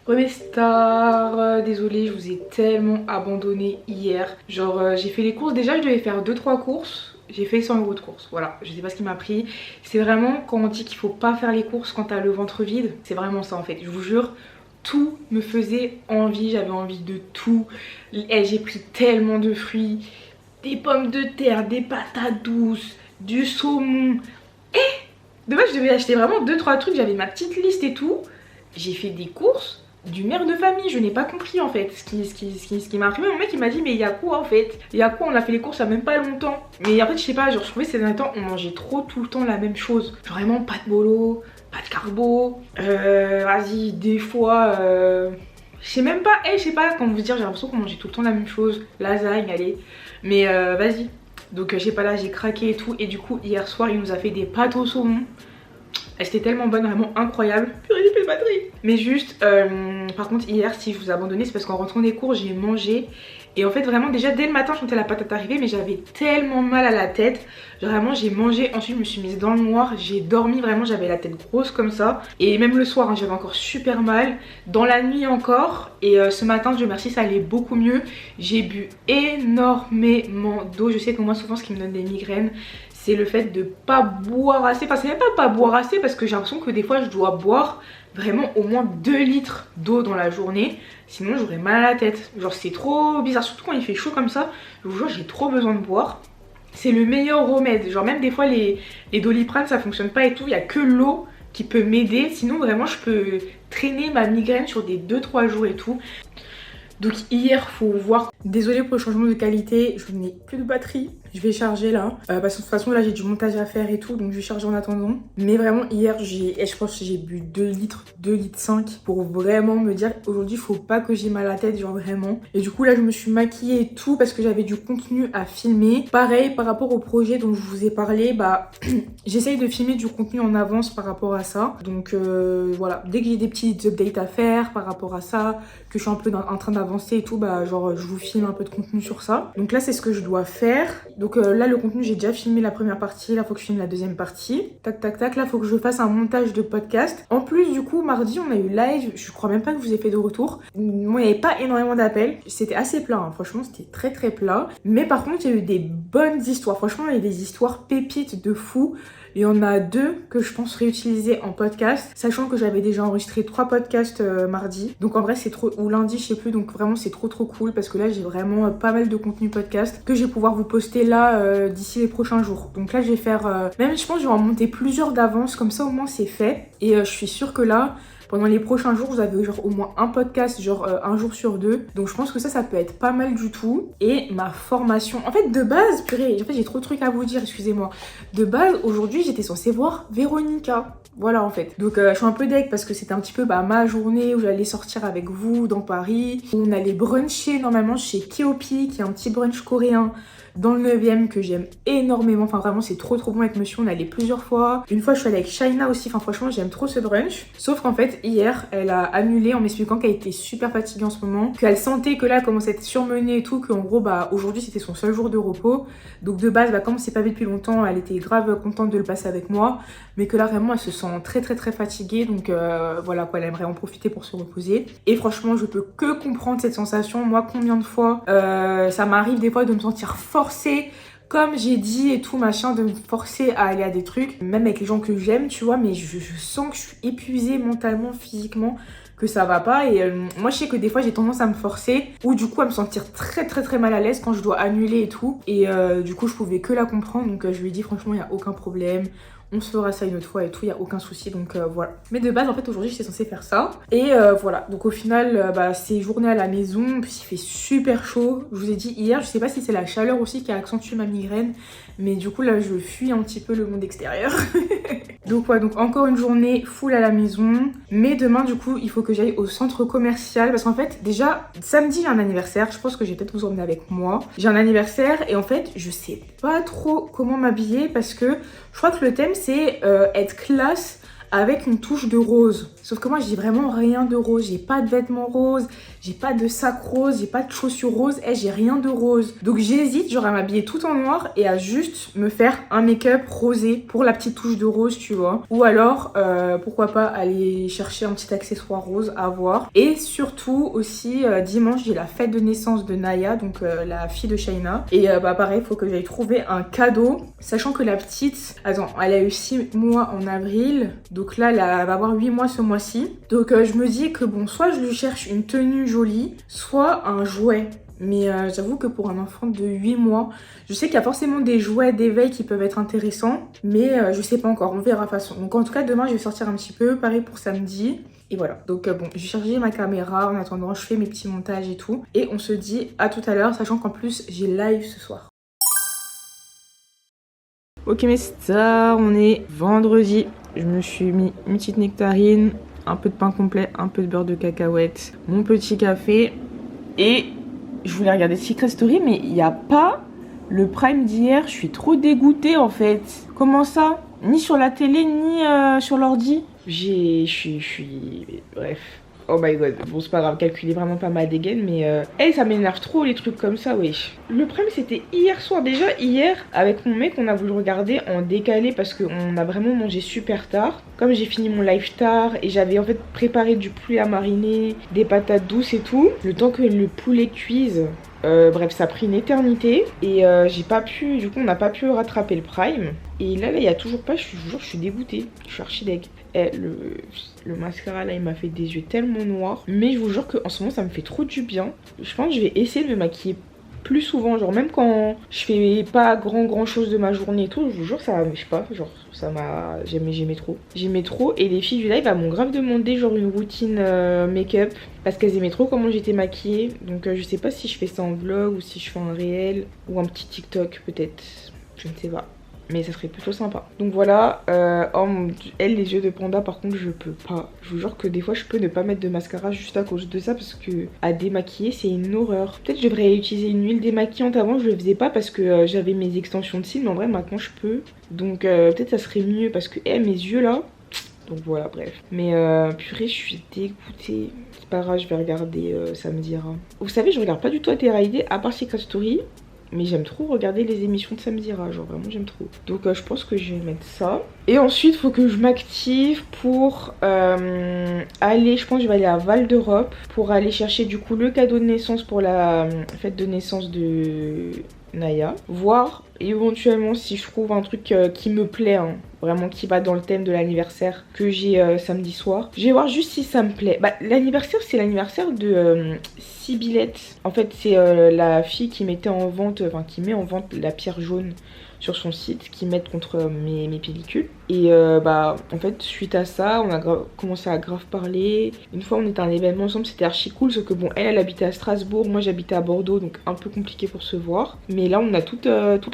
Ouais mes stars, désolée je vous ai tellement abandonné hier. Genre j'ai fait les courses, déjà je devais faire 2-3 courses. J'ai fait 100 € de courses, voilà, je sais pas ce qui m'a pris. C'est vraiment quand on dit qu'il faut pas faire les courses quand t'as le ventre vide, c'est vraiment ça en fait, je vous jure. Tout me faisait envie, j'avais envie de tout. J'ai pris tellement de fruits, des pommes de terre, des patates douces, du saumon. Et De base je devais acheter vraiment 2-3 trucs, j'avais ma petite liste et tout. J'ai fait des courses du mère de famille, je n'ai pas compris en fait ce qui m'a imprimé. Mon mec il m'a dit mais il y a quoi en fait, il y a quoi, on a fait les courses il y a même pas longtemps. Mais en fait je sais pas, genre je trouvais ces derniers temps on mangeait trop tout le temps la même chose. Genre vraiment pas de bolo, pas de carbo, vas-y des fois je sais même pas, je sais pas comment vous dire, j'ai l'impression qu'on mangeait tout le temps la même chose. Lasagne, allez, mais vas-y. Donc je sais pas, là j'ai craqué et tout. Et du coup hier soir il nous a fait des pâtes au saumon. Elles étaient tellement bonnes, vraiment incroyables. Purée, j'ai fait de batterie. Mais juste, par contre hier si je vous ai abandonné c'est parce qu'en rentrant des cours j'ai mangé. Et en fait vraiment déjà dès le matin je sentais la patate arriver, mais j'avais tellement mal à la tête. Genre vraiment j'ai mangé, ensuite je me suis mise dans le noir, j'ai dormi, vraiment j'avais la tête grosse comme ça. Et même le soir hein, j'avais encore super mal, dans la nuit encore. Et ce matin Dieu merci ça allait beaucoup mieux. J'ai bu énormément d'eau. Je sais que moi souvent ce qui me donne des migraines c'est le fait de pas boire assez. Enfin c'est même pas boire assez parce que j'ai l'impression que des fois je dois boire vraiment au moins 2 litres d'eau dans la journée. Sinon j'aurais mal à la tête. Genre c'est trop bizarre, surtout quand il fait chaud comme ça. Je vous jure j'ai trop besoin de boire. C'est le meilleur remède. Genre même des fois les Doliprane ça fonctionne pas et tout. Il y a que l'eau qui peut m'aider. Sinon vraiment je peux traîner ma migraine sur des 2-3 jours et tout. Donc hier faut voir. Désolée pour le changement de qualité, je n'ai plus de batterie. Je vais charger là. Parce que de toute façon là j'ai du montage à faire et tout. Donc je vais charger en attendant. Mais vraiment hier je pense que j'ai bu 2 litres, 2 litres 5 pour vraiment me dire aujourd'hui faut pas que j'ai mal à la tête, genre vraiment. Et du coup là je me suis maquillée et tout parce que j'avais du contenu à filmer. Pareil par rapport au projet dont je vous ai parlé, bah j'essaye de filmer du contenu en avance par rapport à ça. Donc voilà, dès que j'ai des petites updates à faire par rapport à ça, que je suis un peu en train d'avancer et tout, bah genre je vous filme un peu de contenu sur ça. Donc là c'est ce que je dois faire. Donc là le contenu j'ai déjà filmé la première partie, là faut que je filme la deuxième partie. Tac tac tac, là faut que je fasse un montage de podcast. En plus du coup mardi on a eu live, je crois même pas que vous ayez fait de retour. Moi il n'y avait pas énormément d'appels, c'était assez plat hein. Franchement c'était très très plat. Mais par contre il y a eu des bonnes histoires, franchement il y a des histoires pépites de fou. Il y en a 2 que je pense réutiliser en podcast, sachant que j'avais déjà enregistré 3 podcasts mardi. Donc en vrai c'est trop, ou lundi je sais plus, donc vraiment c'est trop cool parce que là j'ai vraiment pas mal de contenu podcast que je vais pouvoir vous poster là d'ici les prochains jours. Donc là je vais faire, même je pense que je vais en monter plusieurs d'avance, comme ça au moins c'est fait. Et je suis sûre que là pendant les prochains jours vous avez genre au moins un podcast, genre un jour sur 2. Donc je pense que ça peut être pas mal du tout. Et ma formation, en fait de base, purée, en fait j'ai trop de trucs à vous dire, excusez-moi. De base aujourd'hui j'étais censée voir Véronica. Voilà en fait. Donc je suis un peu deg parce que c'était un petit peu ma journée où j'allais sortir avec vous dans Paris. On allait bruncher normalement chez Keopi, qui est un petit brunch coréen dans le 9e que j'aime énormément. Enfin vraiment c'est trop bon avec monsieur, on allait plusieurs fois. Une fois je suis allée avec Shaina aussi, enfin franchement j'aime trop ce brunch. Sauf qu'en fait hier elle a annulé en m'expliquant qu'elle était super fatiguée en ce moment, qu'elle sentait que là elle commençait à être surmenée et tout, qu'en gros aujourd'hui c'était son seul jour de repos. Donc de base comme on s'est pas vu depuis longtemps, elle était grave contente de le passer avec moi, mais que là vraiment elle se sent très fatiguée. Donc voilà quoi, elle aimerait en profiter pour se reposer. Et franchement je peux que comprendre cette sensation. Moi combien de fois ça m'arrive des fois de me sentir forcée, comme j'ai dit et tout machin, de me forcer à aller à des trucs, même avec les gens que j'aime tu vois, mais je sens que je suis épuisée mentalement, physiquement, que ça va pas. Et moi je sais que des fois j'ai tendance à me forcer, ou du coup à me sentir très mal à l'aise quand je dois annuler et tout. Et du coup je pouvais que la comprendre, donc je lui ai dit franchement il n'y a aucun problème, on se fera ça une autre fois et tout, il n'y a aucun souci. Donc voilà. Mais de base en fait aujourd'hui j'étais censée faire ça. Et voilà, donc au final c'est journée à la maison, en plus il fait super chaud. Je vous ai dit hier, je sais pas si c'est la chaleur aussi qui a accentué ma migraine, mais du coup là je fuis un petit peu le monde extérieur. Donc ouais, donc encore une journée full à la maison. Mais demain du coup il faut que j'aille au centre commercial, parce qu'en fait déjà samedi j'ai un anniversaire, je pense que je vais peut-être vous emmener avec moi. J'ai un anniversaire et en fait je sais pas trop comment m'habiller, parce que je crois que le thème c'est être classe avec une touche de rose. Sauf que moi j'ai vraiment rien de rose, j'ai pas de vêtements roses, j'ai pas de sac rose, j'ai pas de chaussures roses, j'ai rien de rose. Donc j'hésite genre à m'habiller tout en noir et à juste me faire un make-up rosé pour la petite touche de rose, tu vois. Ou alors pourquoi pas aller chercher un petit accessoire rose, à voir. Et surtout aussi dimanche j'ai la fête de naissance de Naya, donc la fille de Shaina. Et pareil, faut que j'aille trouver un cadeau, sachant que la petite, attends, elle a eu 6 mois en avril, donc là elle va avoir 8 mois ce mois-ci. Donc je me dis que bon, soit je lui cherche une tenue jolie, soit un jouet. Mais j'avoue que pour un enfant de 8 mois, je sais qu'il y a forcément des jouets d'éveil qui peuvent être intéressants, mais je sais pas encore, on verra de toute façon. Donc en tout cas, demain, je vais sortir un petit peu, pareil pour samedi. Et voilà, donc bon, j'ai chargé ma caméra, en attendant, je fais mes petits montages et tout. Et on se dit à tout à l'heure, sachant qu'en plus, j'ai live ce soir. Ok mes stars, on est vendredi. Je me suis mis une petite nectarine, un peu de pain complet, un peu de beurre de cacahuète, mon petit café. Et je voulais regarder Secret Story, mais il n'y a pas le Prime d'hier. Je suis trop dégoûtée en fait. Comment ça? Ni sur la télé, ni sur l'ordi. Je suis... Bref. Oh my god. Bon, c'est pas grave, calculez vraiment pas ma dégaine, mais... ça m'énerve trop les trucs comme ça, wesh. Le Prime, c'était hier soir. Déjà, hier, avec mon mec, on a voulu regarder en décalé parce qu'on a vraiment mangé super tard. Comme j'ai fini mon live tard et j'avais en fait préparé du poulet à mariner, des patates douces et tout, le temps que le poulet cuise... bref, ça a pris une éternité et j'ai pas pu, du coup on n'a pas pu rattraper le Prime. Et là il y a toujours pas, je vous jure, je suis dégoûtée, je suis archi deg. Le mascara là il m'a fait des yeux tellement noirs, mais je vous jure qu'en ce moment ça me fait trop du bien. Je pense que je vais essayer de me maquiller plus souvent, genre même quand je fais pas grand chose de ma journée et tout, je vous jure ça, je sais pas, genre ça m'a, j'aimais trop. Et les filles du live m'ont grave demandé genre une routine make-up parce qu'elles aimaient trop comment j'étais maquillée. Donc je sais pas si je fais ça en vlog ou si je fais un réel ou un petit TikTok peut-être, je ne sais pas. Mais ça serait plutôt sympa. Donc voilà, oh mon Dieu, elle les yeux de panda par contre je peux pas. Je vous jure que des fois je peux ne pas mettre de mascara juste à cause de ça parce que à démaquiller c'est une horreur. Peut-être je devrais utiliser une huile démaquillante, avant je le faisais pas parce que j'avais mes extensions de cils, mais en vrai maintenant je peux. Donc peut-être ça serait mieux parce que mes yeux là... Donc voilà, bref. Mais purée, je suis dégoûtée. C'est pas grave, je vais regarder, ça me dira. Vous savez, je regarde pas du tout ATRID à part Secret Story. Mais j'aime trop regarder les émissions de Samzira, genre vraiment j'aime trop. Donc je pense que je vais mettre ça. Et ensuite faut que je m'active pour aller, je pense que je vais aller à Val d'Europe pour aller chercher du coup le cadeau de naissance pour la fête de naissance de Naya. Voir éventuellement si je trouve un truc qui me plaît, hein, vraiment qui va dans le thème de l'anniversaire que j'ai samedi soir. Je vais voir juste si ça me plaît. Bah l'anniversaire c'est l'anniversaire de Sibylette. En fait c'est la fille qui mettait en vente, enfin qui met en vente la pierre jaune sur son site, qui mettent contre mes pellicules. Et bah en fait suite à ça on a commencé à grave parler. Une fois on était à un événement ensemble, c'était archi cool, sauf que bon elle habitait à Strasbourg, moi j'habitais à Bordeaux, donc un peu compliqué pour se voir. Mais là on a toutes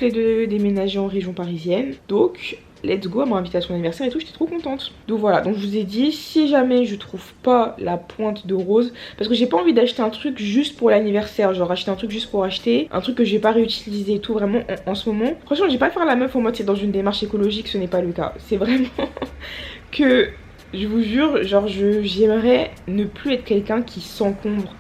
les deux déménagé en région parisienne, donc let's go, elle m'a invité à son anniversaire et tout, j'étais trop contente. Donc voilà, donc je vous ai dit, si jamais je trouve pas la pointe de rose, parce que j'ai pas envie d'acheter un truc juste pour l'anniversaire, genre acheter un truc juste pour acheter, un truc que je vais pas réutiliser et tout, vraiment en ce moment. Franchement, je vais pas faire la meuf en mode c'est dans une démarche écologique, ce n'est pas le cas. C'est vraiment que, je vous jure, genre j'aimerais ne plus être quelqu'un qui s'encombre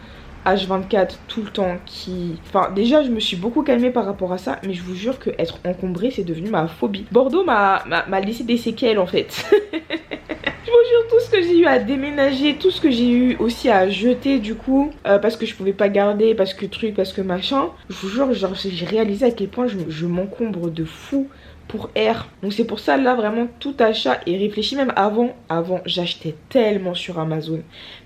H24 tout le temps, qui... Enfin déjà je me suis beaucoup calmée par rapport à ça, mais je vous jure que être encombrée c'est devenu ma phobie. Bordeaux m'a laissé des séquelles en fait. Je vous jure, tout ce que j'ai eu à déménager, tout ce que j'ai eu aussi à jeter du coup, parce que je pouvais pas garder, parce que truc, parce que machin, je vous jure, genre j'ai réalisé à quel point je m'encombre de fou pour R. Donc c'est pour ça là vraiment tout achat est réfléchi. Même avant j'achetais tellement sur Amazon,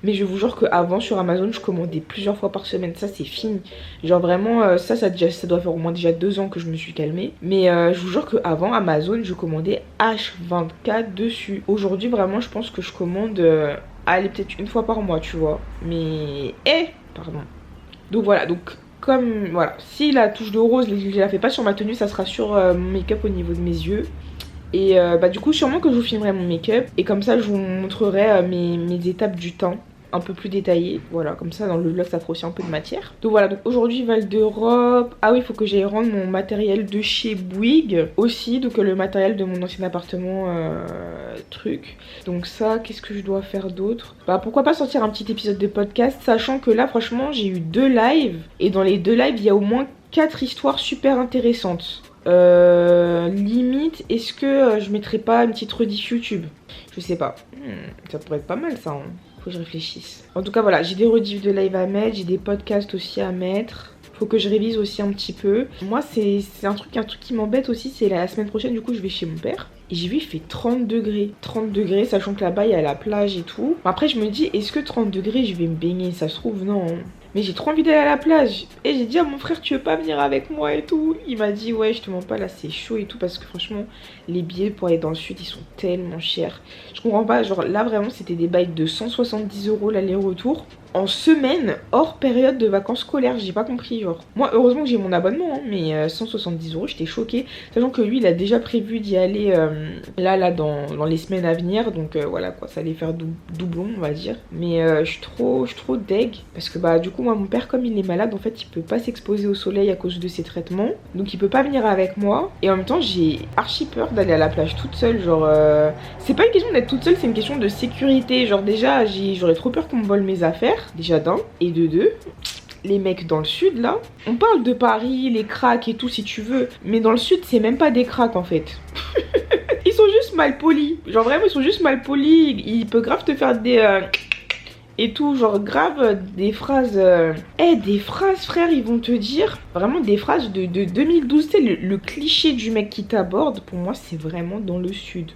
mais je vous jure que avant sur Amazon je commandais plusieurs fois par semaine. Ça c'est fini, genre vraiment ça doit faire au moins déjà 2 ans que je me suis calmée. Mais je vous jure que avant Amazon je commandais H24 dessus. Aujourd'hui vraiment je pense que je commande allez peut-être une fois par mois, tu vois. Mais pardon. Donc voilà, donc comme voilà, si la touche de rose je la fais pas sur ma tenue, ça sera sur mon make-up au niveau de mes yeux. Et bah du coup sûrement que je vous filmerai mon make-up et comme ça je vous montrerai mes étapes du teint un peu plus détaillées. Voilà, comme ça dans le vlog ça fera aussi un peu de matière. Donc voilà, donc aujourd'hui Val d'Europe. Ah oui, il faut que j'aille rendre mon matériel de chez Bouygues aussi, donc le matériel de mon ancien appartement truc. Donc ça, qu'est-ce que je dois faire d'autre? Bah pourquoi pas sortir un petit épisode de podcast, sachant que là franchement j'ai eu 2 lives et dans les 2 lives il y a au moins 4 histoires super intéressantes. Limite, est-ce que je mettrais pas une petite rediff YouTube? Je sais pas. Ça pourrait être pas mal ça, hein. Faut que je réfléchisse. En tout cas voilà, j'ai des rediffs de live à mettre, j'ai des podcasts aussi à mettre. Faut que je révise aussi un petit peu. Moi c'est un truc qui m'embête aussi, c'est la semaine prochaine du coup je vais chez mon père. Et j'ai vu il fait 30 degrés. 30 degrés, sachant que là-bas il y a la plage et tout. Après je me dis, est-ce que 30 degrés je vais me baigner? Ça se trouve non. mais j'ai trop envie d'aller à la plage. Et j'ai dit à mon frère, tu veux pas venir avec moi et tout. Il m'a dit, ouais, je te mens pas, là c'est chaud et tout. Parce que franchement, les billets pour aller dans le sud, ils sont tellement chers. Je comprends pas, genre là vraiment, c'était des bails de 170 € l'aller-retour. En semaine, hors période de vacances scolaires, j'ai pas compris, genre. Moi, heureusement que j'ai mon abonnement, hein, mais 170 €, j'étais choquée. Sachant que lui, il a déjà prévu d'y aller là, dans les semaines à venir. Donc voilà, quoi, ça allait faire doublon, on va dire. Mais je suis trop deg. Parce que bah, du coup, moi, mon père, comme il est malade, en fait, il peut pas s'exposer au soleil à cause de ses traitements. Donc il peut pas venir avec moi. Et en même temps, j'ai archi peur d'aller à la plage toute seule. Genre, c'est pas une question d'être toute seule, c'est une question de sécurité. Genre, déjà, j'aurais trop peur qu'on me vole mes affaires. Déjà d'un, et de deux, les mecs dans le sud là, on parle de Paris, les cracks et tout si tu veux, mais dans le sud c'est même pas des cracks en fait. Ils sont juste mal polis, genre vraiment ils sont juste mal polis, ils peuvent grave te faire des et tout, genre grave des phrases des phrases frère, ils vont te dire vraiment des phrases de 2012, tu sais le cliché du mec qui t'aborde, pour moi c'est vraiment dans le sud.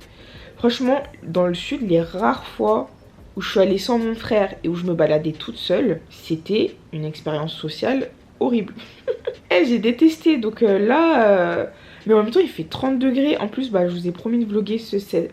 Franchement dans le sud, les rares fois où je suis allée sans mon frère et où je me baladais toute seule, c'était une expérience sociale horrible. J'ai détesté, donc là... mais en même temps, il fait 30 degrés. En plus, bah, je vous ai promis de vlogger ces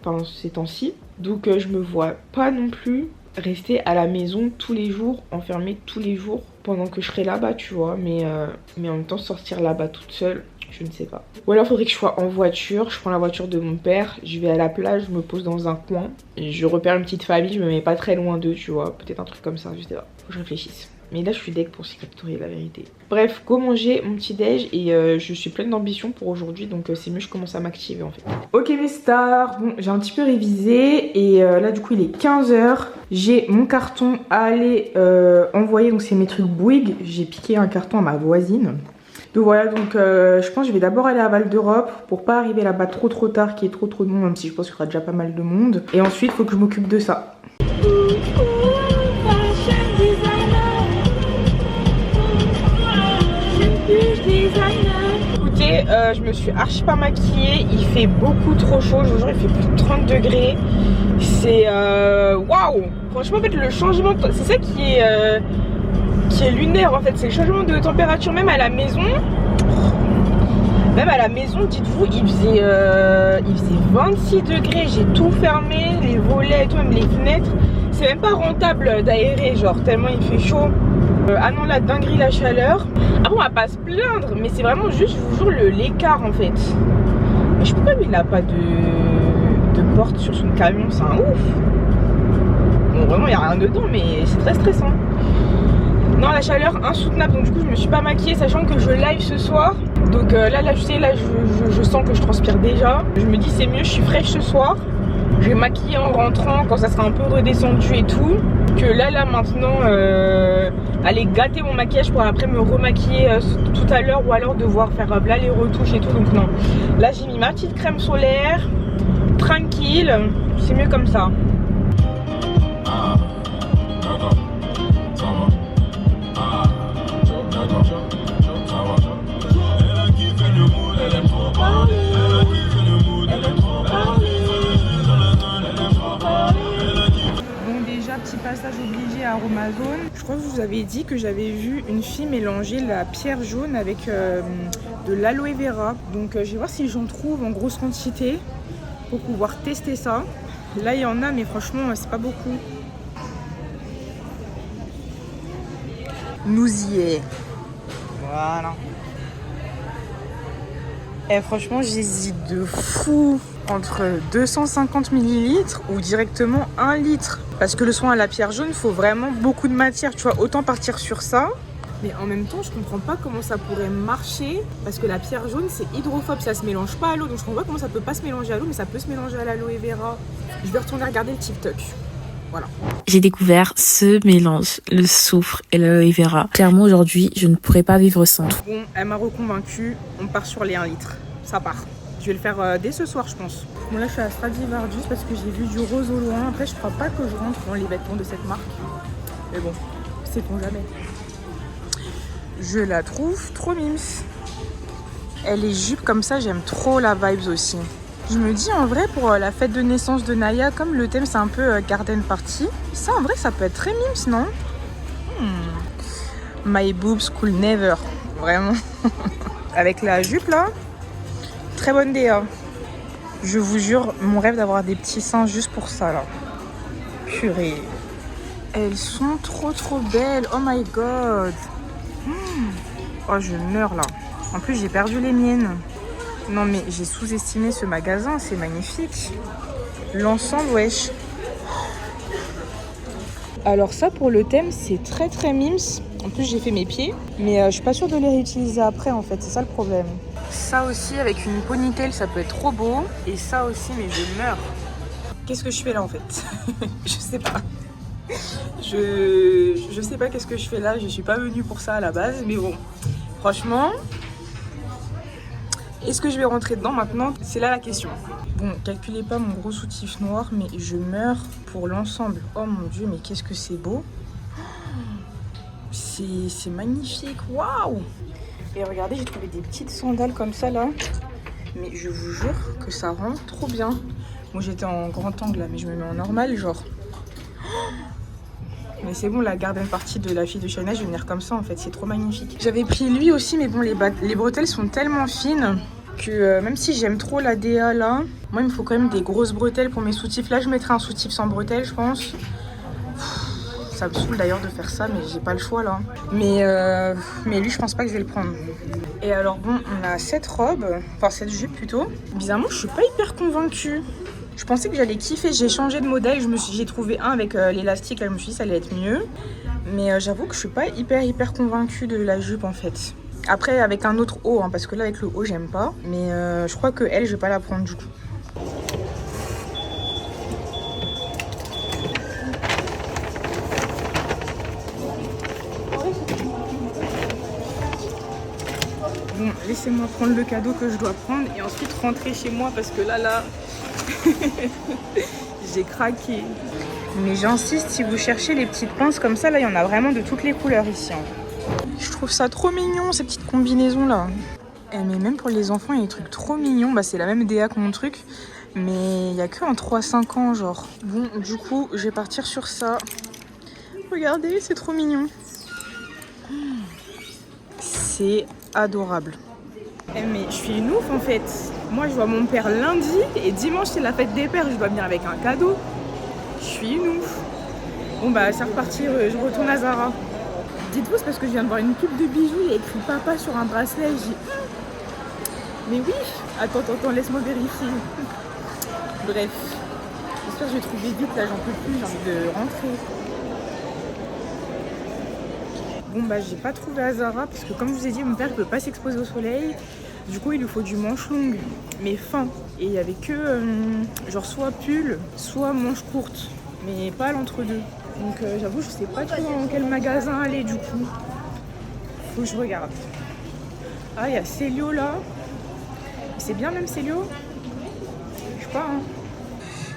temps-ci. Donc je me vois pas non plus rester à la maison tous les jours, enfermée tous les jours, pendant que je serai là-bas, tu vois. Mais en même temps, sortir là-bas toute seule... je ne sais pas. Ou alors faudrait que je sois en voiture, je prends la voiture de mon père, je vais à la plage, je me pose dans un coin, je repère une petite famille, je me mets pas très loin d'eux, tu vois, peut-être un truc comme ça, je sais pas, faut que je réfléchisse. Mais là je suis deg pour Secret Story, la vérité. Bref, go manger mon petit déj et je suis pleine d'ambition pour aujourd'hui, donc c'est mieux que je commence à m'activer en fait. Ok mes stars, bon j'ai un petit peu révisé et là du coup il est 15 h. J'ai mon carton à aller envoyer, donc c'est mes trucs Bouygues, j'ai piqué un carton à ma voisine. Donc voilà, donc je pense que je vais d'abord aller à Val d'Europe pour pas arriver là-bas trop tard, qu'il y ait trop de monde, même si je pense qu'il y aura déjà pas mal de monde. Et ensuite, il faut que je m'occupe de ça. Écoutez, je me suis archi pas maquillée, il fait beaucoup trop chaud, je vous jure, il fait plus de 30 degrés. C'est waouh! Franchement, en fait, le changement, c'est ça qui est lunaire en fait, c'est le changement de température. Même à la maison, dites-vous, il faisait 26 degrés, j'ai tout fermé, les volets et tout, même les fenêtres. C'est même pas rentable d'aérer, genre tellement il fait chaud. Ah non, la dinguerie, la chaleur. Ah bon, on va pas se plaindre, mais c'est vraiment juste, je vous jure, l'écart en fait. Mais je sais pas, lui il a pas de porte sur son camion, c'est un ouf. Bon, vraiment il y a rien dedans, mais c'est très stressant. Non, la chaleur insoutenable, donc du coup je me suis pas maquillée, sachant que je live ce soir. Donc là tu sais, là je sens que je transpire déjà. Je me dis c'est mieux, je suis fraîche ce soir. Je vais maquiller en rentrant quand ça sera un peu redescendu et tout. Que là maintenant aller gâter mon maquillage pour après me remaquiller tout à l'heure, ou alors devoir faire là les retouches et tout. Donc non, là j'ai mis ma petite crème solaire, tranquille, c'est mieux comme ça. Passage obligé à Aromazone. Je crois que je vous avais dit que j'avais vu une fille mélanger la pierre jaune avec de l'aloe vera. Donc je vais voir si j'en trouve en grosse quantité pour pouvoir tester ça. Là il y en a, mais franchement c'est pas beaucoup. Nous y est. Voilà. Et franchement j'hésite de fou entre 250 ml ou directement 1 litre. Parce que le soin à la pierre jaune, il faut vraiment beaucoup de matière. Tu vois, autant partir sur ça. Mais en même temps, je comprends pas comment ça pourrait marcher. Parce que la pierre jaune, c'est hydrophobe. Ça se mélange pas à l'eau. Donc je comprends pas comment ça peut pas se mélanger à l'eau. Mais ça peut se mélanger à l'aloe vera. Je vais retourner regarder le TikTok. Voilà. J'ai découvert ce mélange, le soufre et l'aloe vera. Clairement, aujourd'hui, je ne pourrais pas vivre sans. Bon, elle m'a reconvaincue. On part sur les 1 litre. Ça part. Je vais le faire dès ce soir, je pense. Bon, là, je suis à Stradivarius parce que j'ai vu du rose au loin. Après, je crois pas que je rentre dans les vêtements de cette marque. Mais bon, sait-on jamais. Je la trouve trop mims. Elle est jupe comme ça, j'aime trop la vibes aussi. Je me dis, en vrai, pour la fête de naissance de Naya, comme le thème, c'est un peu garden party, ça, en vrai, ça peut être très mims, non? My boobs could never. Vraiment. Avec la jupe là, très bonne DA. Je vous jure, mon rêve d'avoir des petits seins juste pour ça là. Purée. Elles sont trop belles. Oh my god. Oh, je meurs là. En plus, j'ai perdu les miennes. Non mais j'ai sous-estimé ce magasin, c'est magnifique. L'ensemble, wesh. Alors ça, pour le thème, c'est très mims. En plus, j'ai fait mes pieds. Mais je suis pas sûre de les réutiliser après, en fait. C'est ça le problème. Ça aussi, avec une ponytail, ça peut être trop beau. Et ça aussi, mais je meurs. Qu'est-ce que je fais là, en fait? Je sais pas. Je sais pas qu'est-ce que je fais là. Je suis pas venue pour ça à la base. Mais bon, franchement... Est-ce que je vais rentrer dedans maintenant? C'est là la question. Bon, calculez pas mon gros soutif noir, mais je meurs pour l'ensemble. Oh mon dieu, mais qu'est-ce que c'est beau. C'est magnifique, waouh. Et regardez, j'ai trouvé des petites sandales comme ça là. Mais je vous jure que ça rend trop bien. Bon, j'étais en grand angle là, mais je me mets en normal, genre. Mais c'est bon, la garden party de la fille de China, je vais venir comme ça en fait, c'est trop magnifique. J'avais pris lui aussi, mais bon, les bretelles sont tellement fines que même si j'aime trop la DA là, moi il me faut quand même des grosses bretelles pour mes soutifs. Là, je mettrai un soutif sans bretelles, je pense. Ça me saoule d'ailleurs de faire ça, mais j'ai pas le choix là. Mais lui, je pense pas que je vais le prendre. Et alors bon, on a cette robe, enfin cette jupe plutôt. Bizarrement, je suis pas hyper convaincue. Je pensais que j'allais kiffer, j'ai changé de modèle, j'ai trouvé un avec l'élastique, là je me suis dit ça allait être mieux. Mais j'avoue que je suis pas hyper convaincue de la jupe en fait. Après avec un autre haut, hein, parce que là avec le haut j'aime pas. Mais je crois que elle, je vais pas la prendre du coup. Bon, laissez-moi prendre le cadeau que je dois prendre et ensuite rentrer chez moi parce que là... j'ai craqué. Mais j'insiste, si vous cherchez les petites pinces comme ça, là il y en a vraiment de toutes les couleurs ici. Hein. Je trouve ça trop mignon ces petites combinaisons là. Mais même pour les enfants il y a des trucs trop mignons. Bah c'est la même DA que mon truc. Mais il n'y a que en 3-5 ans genre. Bon du coup je vais partir sur ça. Regardez, c'est trop mignon. C'est adorable. Mais je suis une ouf en fait. Moi je vois mon père lundi et dimanche c'est la fête des pères, je dois venir avec un cadeau. Je suis une ouf. Bon bah c'est reparti, je retourne à Zara. Dites-vous c'est parce que je viens de voir une pub de bijoux, il y a écrit papa sur un bracelet. J'ai dit mais oui. Attends, laisse-moi vérifier. Bref. J'espère que je vais trouver vite, là j'en peux plus, j'ai envie de rentrer. Bon bah j'ai pas trouvé à Zara parce que comme je vous ai dit mon père il peut pas s'exposer au soleil. Du coup il lui faut du manche longue mais fin. Et il y avait que genre soit pull soit manche courte. Mais pas l'entre-deux. Donc j'avoue je sais pas trop dans quel magasin aller du coup. Faut que je regarde. Ah il y a Célio là. C'est bien même Célio. Je sais pas hein.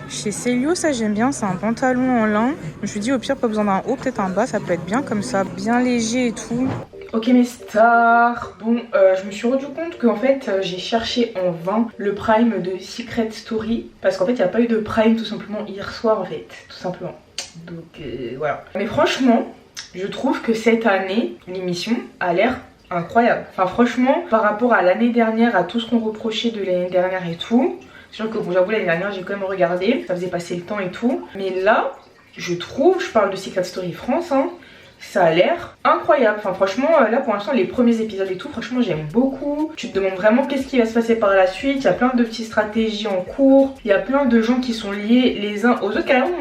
Chez Célio, ça j'aime bien, c'est un pantalon en lin. Je me suis dit au pire pas besoin d'un haut, peut-être un bas, ça peut être bien comme ça, bien léger et tout. Ok mes stars, bon je me suis rendu compte qu'en fait j'ai cherché en vain le prime de Secret Story. Parce qu'en fait il n'y a pas eu de prime tout simplement hier soir en fait, tout simplement. Donc voilà. Mais franchement, je trouve que cette année, l'émission a l'air incroyable. Enfin franchement, par rapport à l'année dernière, à tout ce qu'on reprochait de l'année dernière et tout... C'est sûr que bon, j'avoue l'année dernière j'ai quand même regardé, ça faisait passer le temps et tout. Mais là, je trouve, je parle de Secret Story France, hein, ça a l'air incroyable. Enfin franchement, là pour l'instant les premiers épisodes et tout, franchement j'aime beaucoup. Tu te demandes vraiment qu'est-ce qui va se passer par la suite. Il y a plein de petites stratégies en cours. Il y a plein de gens qui sont liés les uns aux autres. Carrément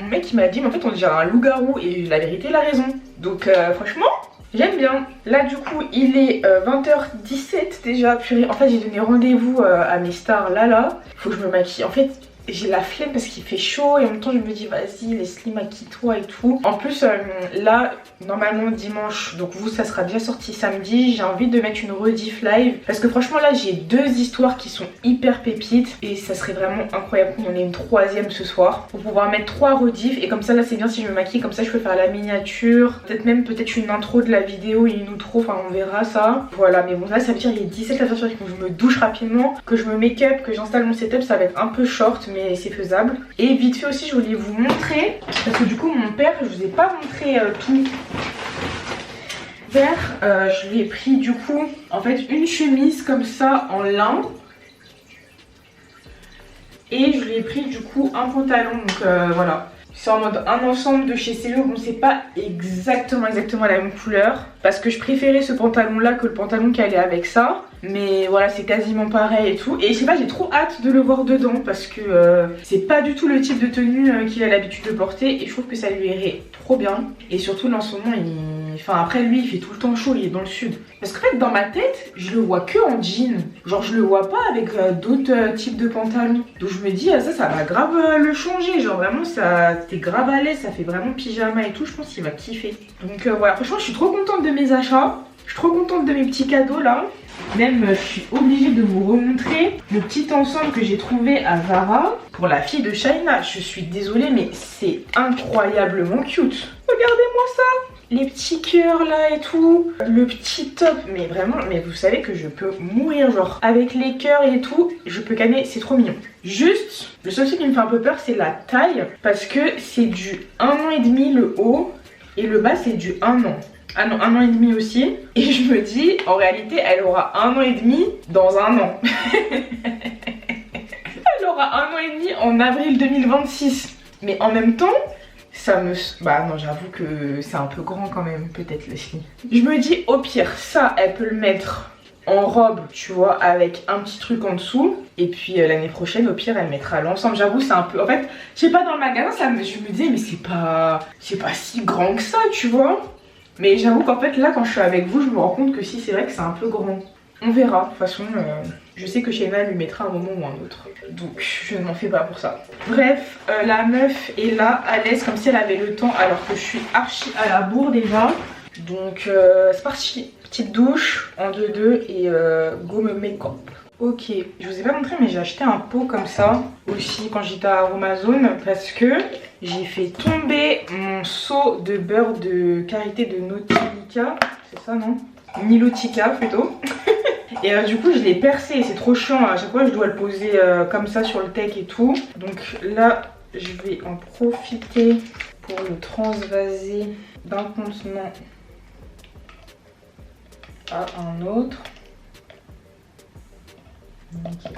mon mec il m'a dit mais en fait on dirait un loup-garou. Et la vérité il a raison. Donc franchement... j'aime bien. Là du coup il est 20h17 déjà. Purée. En fait j'ai donné rendez-vous à mes stars là. Faut que je me maquille. En fait j'ai la flemme parce qu'il fait chaud et en même temps je me dis vas-y Leslie maquille-toi et tout. En plus là normalement dimanche, donc vous ça sera déjà sorti samedi, j'ai envie de mettre une rediff live. Parce que franchement là j'ai 2 histoires qui sont hyper pépites. Et ça serait vraiment incroyable qu'on en ait une 3e ce soir. Pour pouvoir mettre 3 rediffs. Et comme ça là c'est bien si je me maquille, comme ça je peux faire la miniature. Peut-être même une intro de la vidéo et une outro, enfin on verra ça. Voilà mais bon là ça veut dire il est 17 à faire, il faut que je me douche rapidement, que je me make-up, que j'installe mon setup, ça va être un peu short mais c'est faisable. Et vite fait aussi je voulais vous montrer, parce que du coup mon père je vous ai pas montré tout. Vert, je lui ai pris du coup en fait une chemise comme ça en lin. Et je lui ai pris du coup un pantalon, donc voilà. C'est en mode un ensemble de chez Célio. Bon, c'est pas exactement la même couleur, parce que je préférais ce pantalon là que le pantalon qui allait avec ça. Mais voilà, c'est quasiment pareil et tout. Et je sais pas, j'ai trop hâte de le voir dedans, parce que c'est pas du tout le type de tenue qu'il a l'habitude de porter. Et je trouve que ça lui irait trop bien. Et surtout là en ce moment, enfin après lui il fait tout le temps chaud, il est dans le sud. Parce qu'en fait dans ma tête, je le vois que en jean. Genre je le vois pas avec d'autres types de pantalons. Donc je me dis ça va grave le changer. Genre vraiment ça, t'es grave à l'aise, ça fait vraiment pyjama et tout. Je pense qu'il va kiffer. Donc voilà, franchement je suis trop contente de mes achats. Je suis trop contente de mes petits cadeaux là. Même je suis obligée de vous remontrer le petit ensemble que j'ai trouvé à Zara pour la fille de Shaina. Je suis désolée mais c'est incroyablement cute. Regardez-moi ça, les petits cœurs là et tout, le petit top, mais vraiment, mais vous savez que je peux mourir genre avec les cœurs et tout, je peux canner, c'est trop mignon. Juste, le seul truc qui me fait un peu peur c'est la taille, parce que c'est du 1 an et demi le haut et le bas c'est du 1 an. Ah non, 1 an et demi aussi. Et je me dis, en réalité, elle aura 1 an et demi dans 1 an. Elle aura 1 an et demi en avril 2026. Mais en même temps, ça me... Bah non, j'avoue que c'est un peu grand quand même, peut-être Leslie. Je me dis, au pire, ça, elle peut le mettre en robe, tu vois, avec un petit truc en dessous. Et puis l'année prochaine, au pire, elle mettra l'ensemble. J'avoue, c'est un peu... En fait, je sais pas, dans le magasin, je me disais, mais c'est pas si grand que ça, tu vois. Mais j'avoue qu'en fait là quand je suis avec vous je me rends compte que si c'est vrai que c'est un peu grand. On verra, de toute façon je sais que Shaina lui mettra un moment ou un autre. Donc je ne m'en fais pas pour ça. Bref, la meuf est là à l'aise comme si elle avait le temps alors que je suis archi à la bourre déjà. Donc c'est parti. Petite douche en 2-2 et go me make-up. Ok, je vous ai pas montré mais j'ai acheté un pot comme ça aussi quand j'étais à Amazon parce que j'ai fait tomber mon seau de beurre de karité de Nautica, c'est ça non? Nilotica plutôt. Et du coup je l'ai percé et c'est trop chiant, à chaque fois je dois le poser comme ça sur le tech et tout. Donc là je vais en profiter pour le transvaser d'un contenant à un autre. Okay.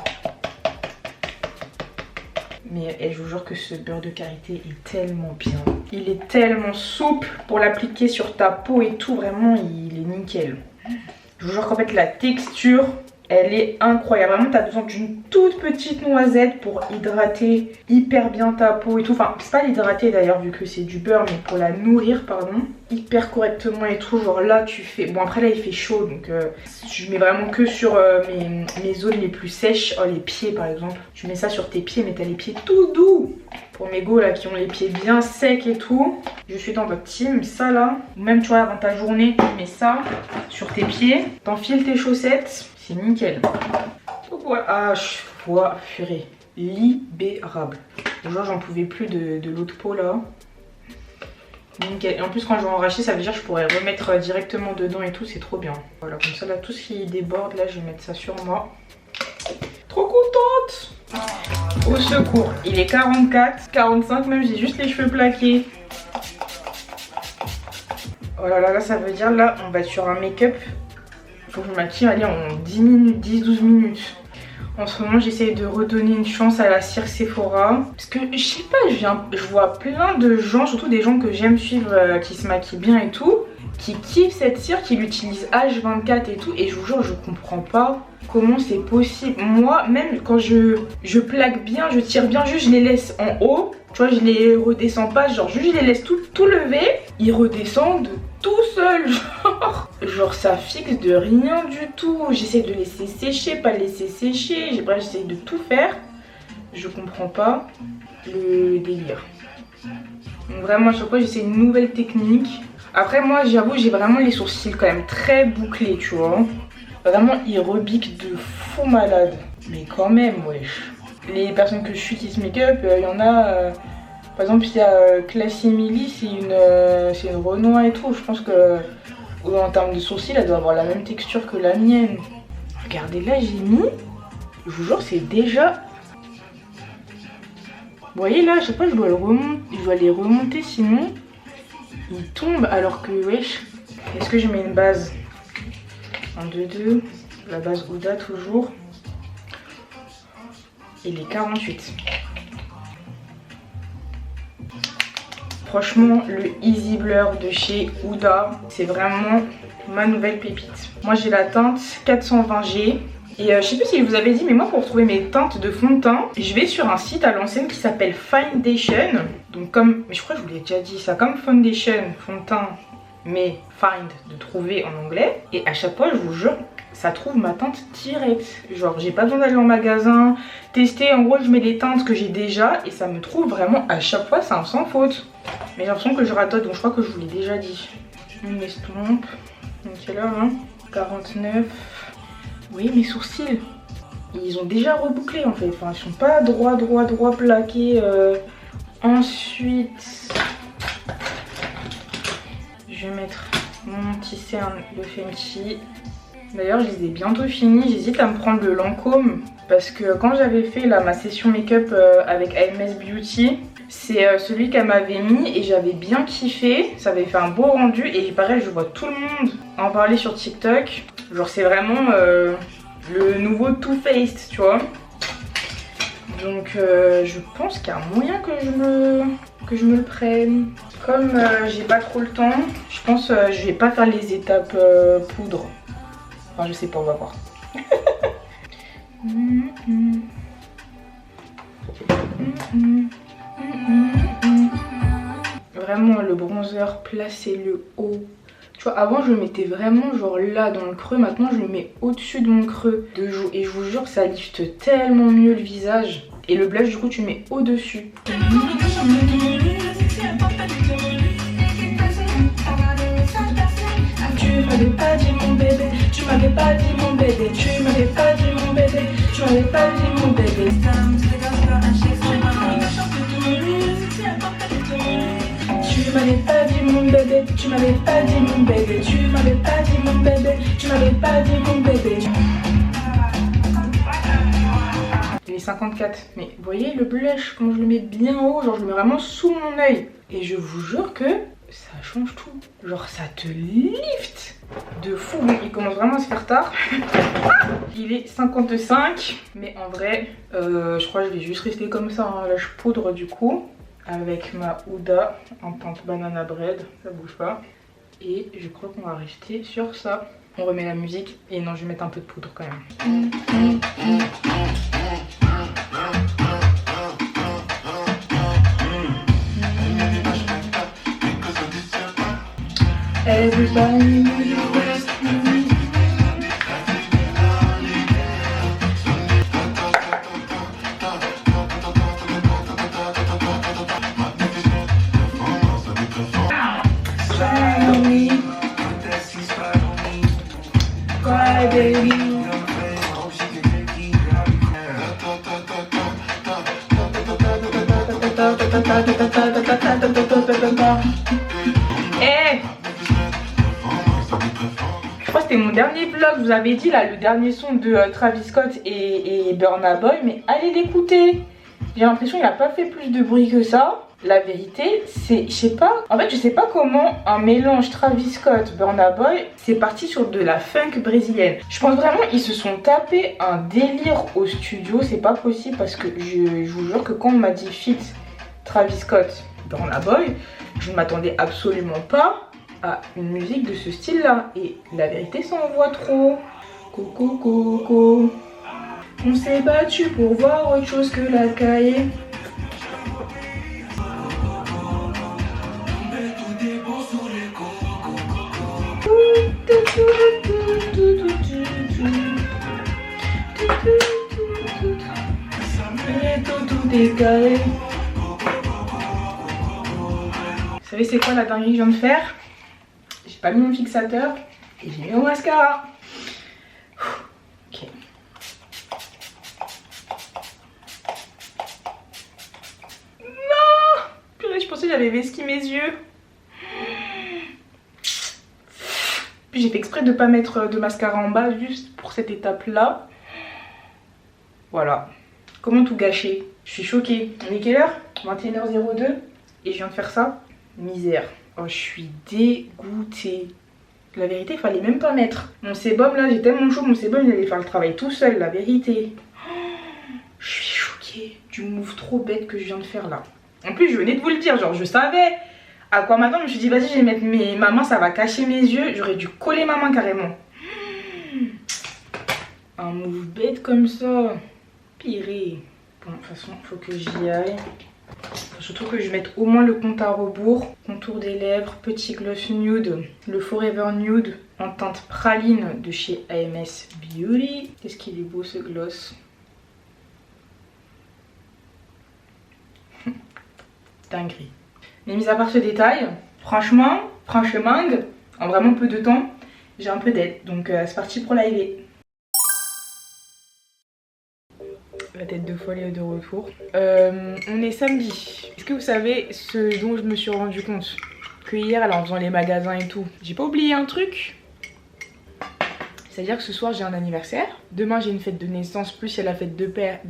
Mais je vous jure que ce beurre de karité est tellement bien. Il est tellement souple pour l'appliquer sur ta peau et tout. Vraiment, il est nickel. Je vous jure qu'en fait, la texture, elle est incroyable. Vraiment, tu as besoin d'une toute petite noisette pour hydrater hyper bien ta peau et tout. Enfin, c'est pas l'hydrater d'ailleurs, vu que c'est du beurre, mais pour la nourrir, pardon. Hyper correctement et tout. Genre là, tu fais... Bon, après là, il fait chaud. Donc, je mets vraiment que sur mes zones les plus sèches. Oh, les pieds, par exemple. Tu mets ça sur tes pieds, mais t'as les pieds tout doux. Pour mes go là, qui ont les pieds bien secs et tout. Je suis dans votre team. Ça là, même tu vois, avant ta journée, tu mets ça sur tes pieds. T'enfiles tes chaussettes. C'est nickel. Donc voilà. Ah, je vois, purée. Libérable. Genre, j'en pouvais plus de l'autre peau là. Nickel. Et en plus quand je vais enracher ça veut dire que je pourrais remettre directement dedans et tout, c'est trop bien. Voilà, comme ça là tout ce qui déborde là je vais mettre ça sur moi. Trop contente. Au secours, il est 44, 45 même, j'ai juste les cheveux plaqués. Oh là là, là ça veut dire là on va être sur un make-up. Faut que je me maquille allez en 10 minutes, 10-12 minutes. En ce moment j'essaye de redonner une chance à la cire Sephora. Parce que je sais pas, je vois plein de gens, surtout des gens que j'aime suivre qui se maquillent bien et tout, qui kiffent cette cire, qui l'utilisent H24 et tout. Et je vous jure je comprends pas comment c'est possible. Moi même quand je plaque bien, je tire bien, juste je les laisse en haut. Tu vois je les redescends pas, genre juste je les laisse tout lever. Ils redescendent tout seuls, genre ça fixe de rien du tout. J'essaie de laisser sécher, pas laisser sécher. Bref, j'essaie de tout faire. Je comprends pas le délire. Donc vraiment à chaque fois j'essaie une nouvelle technique. Après moi j'avoue j'ai vraiment les sourcils quand même très bouclés, tu vois. Vraiment ils rebiquent de fou malade. Mais quand même wesh. Les personnes que je suis qui se make-up, il y en a... par exemple, il y a Classy Emily, c'est une Renoir et tout. Je pense que en termes de sourcils, elle doit avoir la même texture que la mienne. Regardez là, j'ai mis. Je vous jure, c'est déjà. Vous voyez là, à chaque fois, je dois les remonter, sinon ils tombent. Alors que, wesh, Est-ce que je mets une base 1, 2, 2, la base Huda toujours. Et les 48. Franchement, le Easy Blur de chez Huda, c'est vraiment ma nouvelle pépite. Moi j'ai la teinte 420G. Et je sais plus si je vous avais dit, mais moi pour trouver mes teintes de fond de teint, je vais sur un site à l'ancienne qui s'appelle Findation. Donc comme, mais je crois que je vous l'ai déjà dit ça, comme Foundation, fond de teint, mais Find de trouver en anglais. Et à chaque fois, je vous jure, ça trouve ma teinte direct. Genre j'ai pas besoin d'aller en magasin, tester, en gros je mets les teintes que j'ai déjà et ça me trouve vraiment à chaque fois, c'est un sans faute. Mais j'ai l'impression que je ratote, donc je crois que je vous l'ai déjà dit. Une estompe, donc quelle heure hein, 49. Oui, mes sourcils, ils ont déjà rebouclé en fait, enfin ils sont pas droit plaqués. Ensuite, je vais mettre mon petit cerne de Fenty. D'ailleurs je les ai bientôt finis, j'hésite à me prendre le Lancôme parce que quand j'avais fait là, ma session make-up avec AMS Beauty, c'est celui qu'elle m'avait mis et j'avais bien kiffé, ça avait fait un beau rendu et pareil je vois tout le monde en parler sur TikTok. Genre c'est vraiment le nouveau Too Faced, tu vois. Donc je pense qu'il y a moyen que je me le prenne. Comme j'ai pas trop le temps, je pense je vais pas faire les étapes poudre. Enfin je sais pas, on va voir. Vraiment le bronzer, placez le haut. Tu vois, avant je le mettais vraiment genre là dans le creux, maintenant je le mets au-dessus de mon creux de joue. Et je vous jure que ça lifte tellement mieux le visage. Et le blush du coup tu mets au-dessus. Tu m'avais pas dit mon bébé, tu m'avais pas dit mon bébé, tu m'avais pas dit mon bébé, tu m'avais pas dit mon bébé. Tu m'avais pas dit mon bébé, tu m'avais pas dit mon bébé, tu m'avais pas dit mon bébé, tu m'avais pas dit mon bébé. Il est 54, mais vous voyez le blush, quand je le mets bien haut, genre je le mets vraiment sous mon œil. Et je vous jure que ça change tout. Genre ça te lift de fou. Bon, il commence vraiment à se faire tard. Il est 55, mais en vrai, je crois que je vais juste rester comme ça. Hein. Là je poudre du coup. Avec ma Huda en teinte banana bread, ça bouge pas. Et je crois qu'on va rester sur ça. On remet la musique et non, je vais mettre un peu de poudre quand même. Everybody move your waist. Hey, je crois que c'était mon dernier vlog, je vous avais dit là, le dernier son de Travis Scott et Burna Boy, mais allez l'écouter. J'ai l'impression qu'il n'a pas fait plus de bruit que ça. La vérité, c'est, je sais pas, en fait je sais pas comment un mélange Travis Scott, Burna Boy, c'est parti sur de la funk brésilienne. Je pense vraiment ils se sont tapés un délire au studio, c'est pas possible parce que je vous jure que quand on m'a dit feat Travis Scott, Burna Boy, je ne m'attendais absolument pas à une musique de ce style là. Et la vérité ça envoie trop. Coco coco, on s'est battu pour voir autre chose que la cahier. Tout est carré. Vous savez c'est quoi la dinguerie que je viens de faire? J'ai pas mis mon fixateur et j'ai mis mon mascara. Ok. Non! Purée, je pensais que j'avais vesqué mes yeux. Puis j'ai fait exprès de pas mettre de mascara en bas juste pour cette étape là. Voilà. Comment tout gâcher? Je suis choquée. On est quelle heure? 21h02 et je viens de faire ça. Misère. Oh, je suis dégoûtée. La vérité, il fallait même pas mettre. Mon sébum là, j'ai tellement chaud, mon sébum il allait faire le travail tout seul, la vérité. Je suis choquée du move trop bête que je viens de faire là. En plus, je venais de vous le dire, genre je savais à quoi m'attendre. Je me suis dit, vas-y, je vais mettre ma main, ça va cacher mes yeux. J'aurais dû coller ma main carrément. Un move bête comme ça. Piré. Bon, de toute façon, il faut que j'y aille. Surtout que je vais mettre au moins le compte à rebours. Contour des lèvres, petit gloss nude. Le Forever Nude en teinte praline de chez AMS Beauty. Qu'est-ce qu'il est beau ce gloss. Dinguerie. Mais mis à part ce détail, franchement, en vraiment peu de temps, j'ai un peu d'aide. Donc c'est parti pour l'arrivée. La tête de folie est de retour. On est samedi. Est-ce que vous savez ce dont je me suis rendu compte? Que hier, là, en faisant les magasins et tout, j'ai pas oublié un truc. C'est-à-dire que ce soir, j'ai un anniversaire. Demain, j'ai une fête de naissance, plus il y a la fête des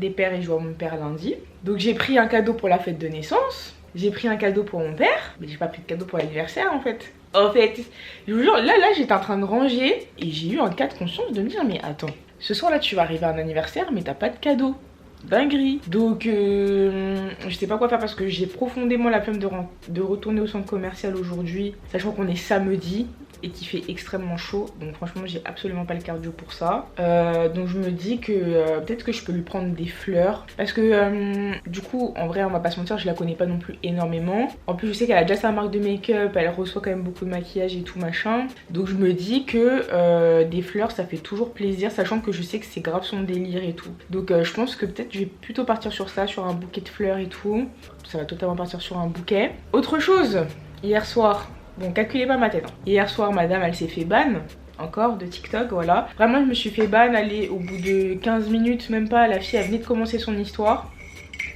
pères et je vois mon père lundi. Donc j'ai pris un cadeau pour la fête de naissance. J'ai pris un cadeau pour mon père. Mais j'ai pas pris de cadeau pour l'anniversaire, en fait. En fait, je vous jure, là, j'étais en train de ranger. Et j'ai eu un cas de conscience de me dire, mais attends, ce soir-là, tu vas arriver à un anniversaire, mais t'as pas de cadeau. Dinguerie. Donc je sais pas quoi faire parce que j'ai profondément la flemme de retourner au centre commercial aujourd'hui, sachant qu'on est samedi et qu'il fait extrêmement chaud. Donc franchement j'ai absolument pas le cardio pour ça. Donc je me dis que peut-être que je peux lui prendre des fleurs. Parce que du coup en vrai on va pas se mentir, je la connais pas non plus énormément. En plus je sais qu'elle a déjà sa marque de make-up, elle reçoit quand même beaucoup de maquillage et tout machin. Donc je me dis que des fleurs ça fait toujours plaisir, sachant que je sais que c'est grave son délire et tout. Donc je pense que peut-être je vais plutôt partir sur ça, sur un bouquet de fleurs et tout. Ça va totalement partir sur un bouquet. Autre chose, hier soir, bon calculez pas ma tête, hein. Hier soir madame elle s'est fait ban encore de TikTok, voilà. Vraiment je me suis fait ban, allez au bout de 15 minutes, même pas, la fille elle venait de commencer son histoire.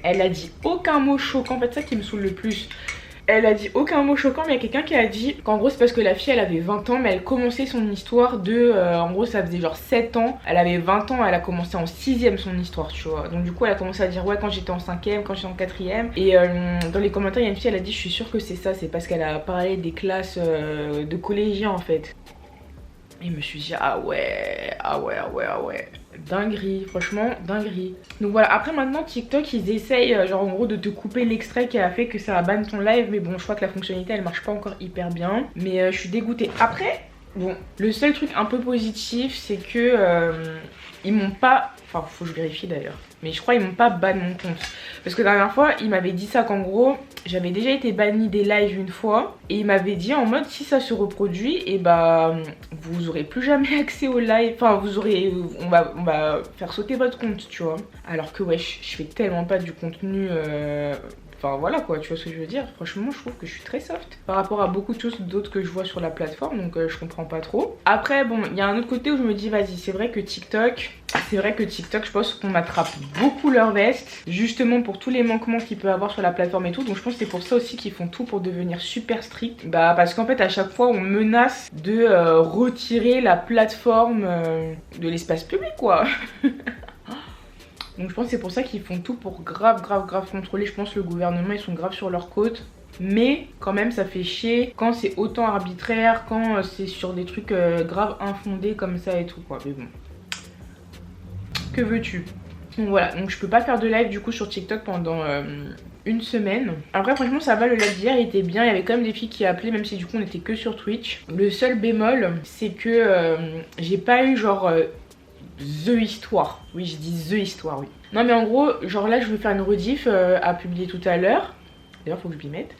Elle a dit aucun mot choquant, en fait ça qui me saoule le plus. Elle a dit aucun mot choquant, mais il y a quelqu'un qui a dit qu'en gros c'est parce que la fille elle avait 20 ans, mais elle commençait son histoire de... en gros ça faisait genre 7 ans, elle avait 20 ans, elle a commencé en 6ème son histoire, tu vois. Donc du coup elle a commencé à dire ouais quand j'étais en 5ème, quand j'étais en 4ème. Et dans les commentaires il y a une fille, elle a dit je suis sûre que c'est ça, c'est parce qu'elle a parlé des classes de collégiens en fait. Et je me suis dit ah ouais. Dinguerie, franchement dinguerie. Donc voilà, après maintenant TikTok ils essayent genre en gros de te couper l'extrait qui a fait que ça a ban ton live. Mais bon je crois que la fonctionnalité elle marche pas encore hyper bien. Mais je suis dégoûtée. Après bon le seul truc un peu positif c'est que ils m'ont pas... Enfin faut que je vérifie d'ailleurs. Mais je crois qu'ils m'ont pas ban mon compte. Parce que la dernière fois ils m'avaient dit ça qu'en gros j'avais déjà été bannie des lives une fois. Et ils m'avaient dit en mode si ça se reproduit et bah vous aurez plus jamais accès au live. Enfin vous aurez... On va faire sauter votre compte tu vois. Alors que ouais je fais tellement pas du contenu... Enfin voilà quoi, tu vois ce que je veux dire. Franchement je trouve que je suis très soft par rapport à beaucoup de choses d'autres que je vois sur la plateforme. Donc je comprends pas trop. Après bon il y a un autre côté où je me dis vas-y c'est vrai que TikTok je pense qu'on attrape beaucoup leur veste. Justement pour tous les manquements qu'il peut avoir sur la plateforme et tout. Donc je pense que c'est pour ça aussi qu'ils font tout pour devenir super strict. Bah parce qu'en fait à chaque fois on menace de retirer la plateforme de l'espace public quoi. Donc je pense que c'est pour ça qu'ils font tout pour grave contrôler. Je pense que le gouvernement ils sont grave sur leur côte. Mais quand même ça fait chier quand c'est autant arbitraire, quand c'est sur des trucs grave infondés comme ça et tout quoi. Mais bon, que veux-tu? Donc voilà, donc je peux pas faire de live du coup sur TikTok pendant une semaine. Après franchement ça va, le live d'hier était bien. Il y avait quand même des filles qui appelaient même si du coup on était que sur Twitch. Le seul bémol c'est que j'ai pas eu genre... The Histoire, oui je dis The Histoire, oui. Non mais en gros, genre là je vais faire une rediff à publier tout à l'heure. D'ailleurs faut que je m'y mette.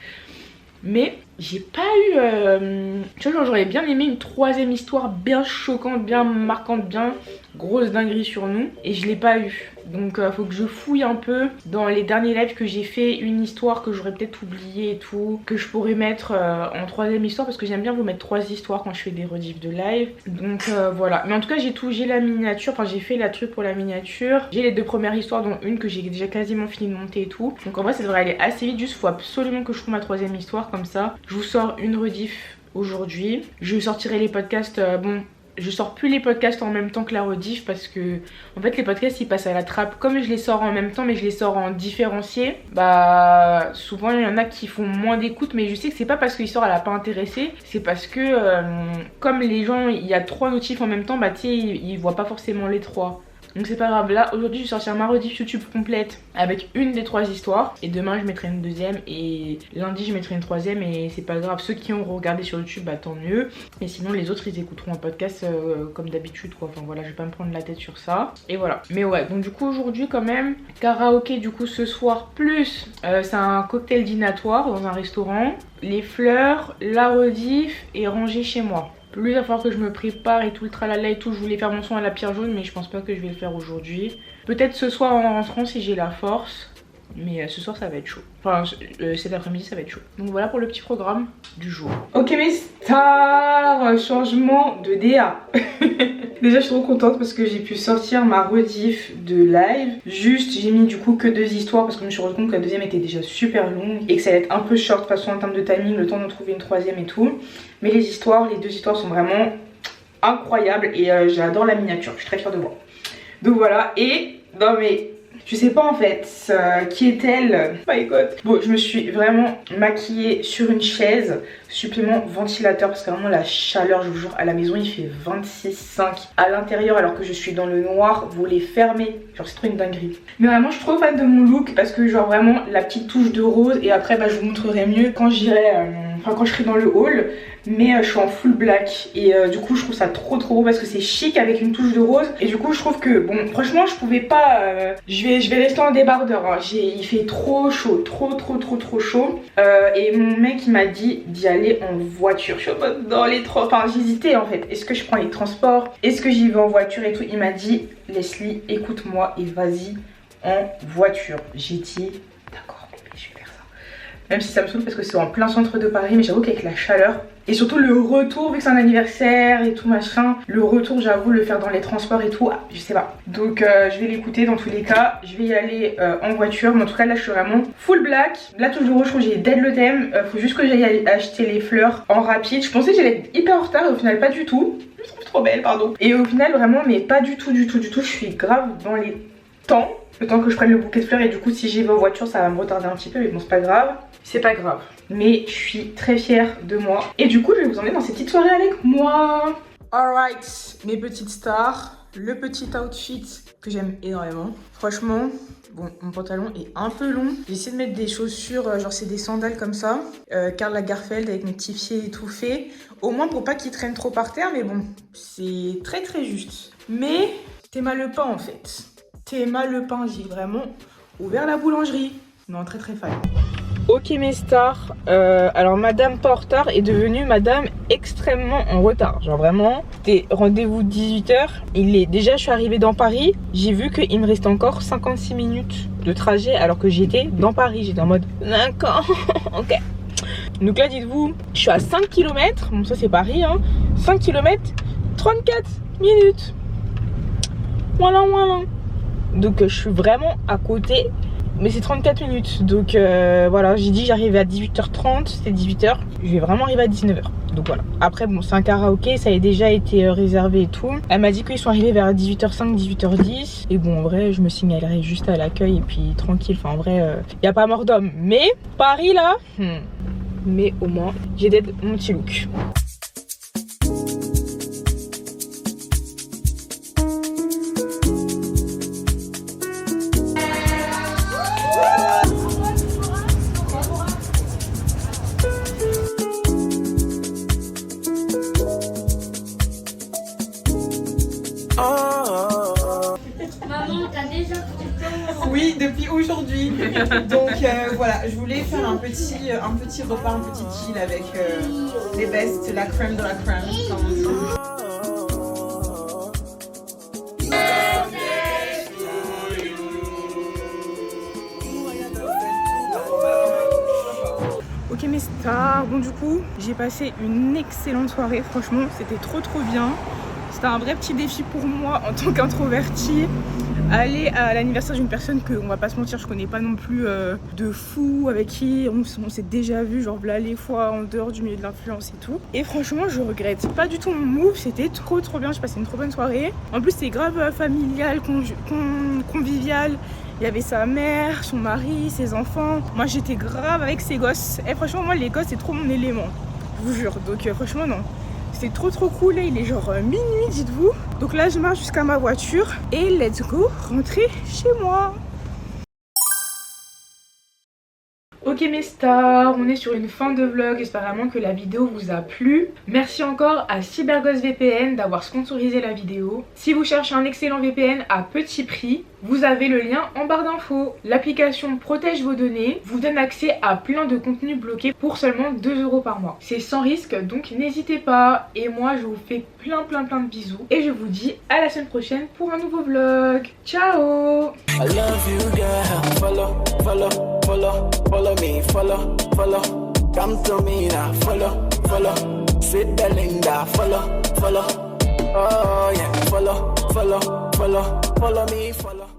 Mais j'ai pas eu... tu vois genre j'aurais bien aimé une troisième histoire bien choquante, bien marquante, bien grosse dinguerie sur nous. Et je l'ai pas eu. Donc faut que je fouille un peu dans les derniers lives que j'ai fait, une histoire que j'aurais peut-être oubliée et tout, que je pourrais mettre en troisième histoire, parce que j'aime bien vous mettre 3 histoires quand je fais des rediffs de live. Donc voilà, mais en tout cas j'ai tout, j'ai la miniature, enfin j'ai fait la truc pour la miniature, j'ai les 2 premières histoires dont une que j'ai déjà quasiment fini de monter et tout. Donc en vrai ça devrait aller assez vite, juste faut absolument que je trouve ma 3ème histoire, comme ça je vous sors une rediff aujourd'hui. Je sortirai les podcasts, bon je sors plus les podcasts en même temps que la rediff parce que en fait les podcasts ils passent à la trappe. Comme je les sors en même temps mais je les sors en différencié, bah souvent il y en a qui font moins d'écoute, mais je sais que c'est pas parce que l'histoire elle a pas intéressé, c'est parce que comme les gens, il y a 3 notifs en même temps, bah tu sais ils voient pas forcément les 3. Donc c'est pas grave, là aujourd'hui je vais sortir ma rediff YouTube complète avec une des 3 histoires. Et demain je mettrai une deuxième et lundi je mettrai une troisième. Et c'est pas grave, ceux qui ont regardé sur YouTube bah tant mieux. Et sinon les autres ils écouteront un podcast comme d'habitude quoi. Enfin voilà, je vais pas me prendre la tête sur ça. Et voilà, mais ouais, donc du coup aujourd'hui quand même karaoké du coup ce soir, plus c'est un cocktail dînatoire dans un restaurant, les fleurs, la rediff et ranger chez moi. Plus il va falloir que je me prépare et tout le tralala et tout. Je voulais faire mon son à la pierre jaune mais je pense pas que je vais le faire aujourd'hui. Peut-être ce soir en rentrant si j'ai la force. Mais ce soir ça va être chaud. Enfin cet après-midi ça va être chaud. Donc voilà pour le petit programme du jour. Ok mes stars, changement de DA. Déjà je suis trop contente parce que j'ai pu sortir ma rediff de live. Juste j'ai mis du coup que 2 histoires parce que je me suis rendu compte que la deuxième était déjà super longue et que ça allait être un peu short de toute façon en termes de timing, le temps d'en trouver une troisième et tout. Mais les 2 histoires sont vraiment incroyables et j'adore la miniature, je suis très fière de moi. Donc voilà, et non mais je sais pas en fait qui est-elle. Oh my god. Bon, je me suis vraiment maquillée sur une chaise, supplément ventilateur parce que vraiment la chaleur, je vous jure, à la maison il fait 26,5 à l'intérieur alors que je suis dans le noir, vous les fermez, genre c'est trop une dinguerie. Mais vraiment je suis trop fan de mon look parce que genre vraiment la petite touche de rose et après bah je vous montrerai mieux quand j'irai, enfin quand je serai dans le hall. Mais je suis en full black et du coup je trouve ça trop beau parce que c'est chic avec une touche de rose. Et du coup je trouve que bon franchement je pouvais pas, je vais rester en débardeur hein. Il fait trop chaud, trop chaud. Et mon mec il m'a dit d'y aller en voiture. Je suis en mode dans les enfin j'hésitais en fait, est-ce que je prends les transports, est-ce que j'y vais en voiture et tout. Il m'a dit Leslie écoute-moi et vas-y en voiture. J'ai dit d'accord bébé je vais faire ça. Même si ça me saoule parce que c'est en plein centre de Paris, mais j'avoue qu'avec la chaleur et surtout le retour, vu que c'est un anniversaire et tout machin, le retour j'avoue le faire dans les transports et tout, je sais pas. Donc je vais l'écouter dans tous les cas, je vais y aller en voiture, mais en tout cas là je suis vraiment full black. La touche de rose je trouve que j'ai dead le thème, faut juste que j'aille acheter les fleurs en rapide. Je pensais que j'allais être hyper en retard et au final pas du tout. Je me trouve trop belle pardon. Et au final vraiment mais pas du tout, je suis grave dans les temps. Le temps que je prenne le bouquet de fleurs et du coup si j'y vais en voiture ça va me retarder un petit peu, mais bon c'est pas grave. C'est pas grave, mais je suis très fière de moi. Et du coup je vais vous emmener dans cette petite soirée avec moi. Alright mes petites stars, le petit outfit que j'aime énormément. Franchement, bon mon pantalon est un peu long. J'ai essayé de mettre des chaussures, genre c'est des sandales comme ça, Karl Lagerfeld avec mes petits pieds étouffés. Au moins pour pas qu'ils traînent trop par terre, mais bon c'est très juste. Mais t'es mal le pain en fait. Théma le pain, j'ai vraiment ouvert la boulangerie. Non, très fan. Ok mes stars, alors madame pas en retard est devenue madame extrêmement en retard. Genre vraiment, c'était rendez-vous 18h. Déjà je suis arrivée dans Paris, j'ai vu qu'il me restait encore 56 minutes de trajet alors que j'étais dans Paris. J'étais en mode d'accord, ok. Donc là dites-vous, je suis à 5 km, bon ça c'est Paris hein, 5 km, 34 minutes. Voilà. Donc je suis vraiment à côté, mais c'est 34 minutes. Donc voilà, j'ai dit j'arrivais à 18h30, c'était 18h. Je vais vraiment arriver à 19h. Donc voilà. Après bon c'est un karaoké, ça a déjà été réservé et tout. Elle m'a dit qu'ils sont arrivés vers 18h05, 18h10. Et bon en vrai je me signalerai juste à l'accueil et puis tranquille. Enfin en vrai y a pas mort d'homme. Mais Paris là, mais au moins j'ai d'être mon petit look. Oui, depuis aujourd'hui. Donc voilà, je voulais faire un petit repas, un petit chill avec les bestes, la crème de la crème. Ok mes stars, bon du coup j'ai passé une excellente soirée, franchement c'était trop bien. C'était un vrai petit défi pour moi en tant qu'introvertie. Aller à l'anniversaire d'une personne que, on va pas se mentir, je connais pas non plus de fou, avec qui on s'est déjà vu, genre là les fois en dehors du milieu de l'influence et tout. Et franchement, je regrette pas du tout mon move, c'était trop bien, j'ai passé une trop bonne soirée. En plus, c'est grave familial, convivial. Il y avait sa mère, son mari, ses enfants. Moi, j'étais grave avec ses gosses. Et franchement, moi, les gosses, c'est trop mon élément. Je vous jure. Donc, franchement, non. C'était trop cool. Là, il est genre minuit, dites-vous. Donc là, je marche jusqu'à ma voiture. Et let's go, rentrer chez moi. Ok mes stars, on est sur une fin de vlog, j'espère vraiment que la vidéo vous a plu. Merci encore à CyberGhost VPN d'avoir sponsorisé la vidéo. Si vous cherchez un excellent VPN à petit prix, vous avez le lien en barre d'infos. L'application protège vos données, vous donne accès à plein de contenus bloqués pour seulement 2 € par mois. C'est sans risque, donc n'hésitez pas. Et moi je vous fais plein de bisous. Et je vous dis à la semaine prochaine pour un nouveau vlog. Ciao! I love you, girl. Follow me, follow. Come to me now, follow. Sweet Belinda, follow. Oh yeah, follow me, follow.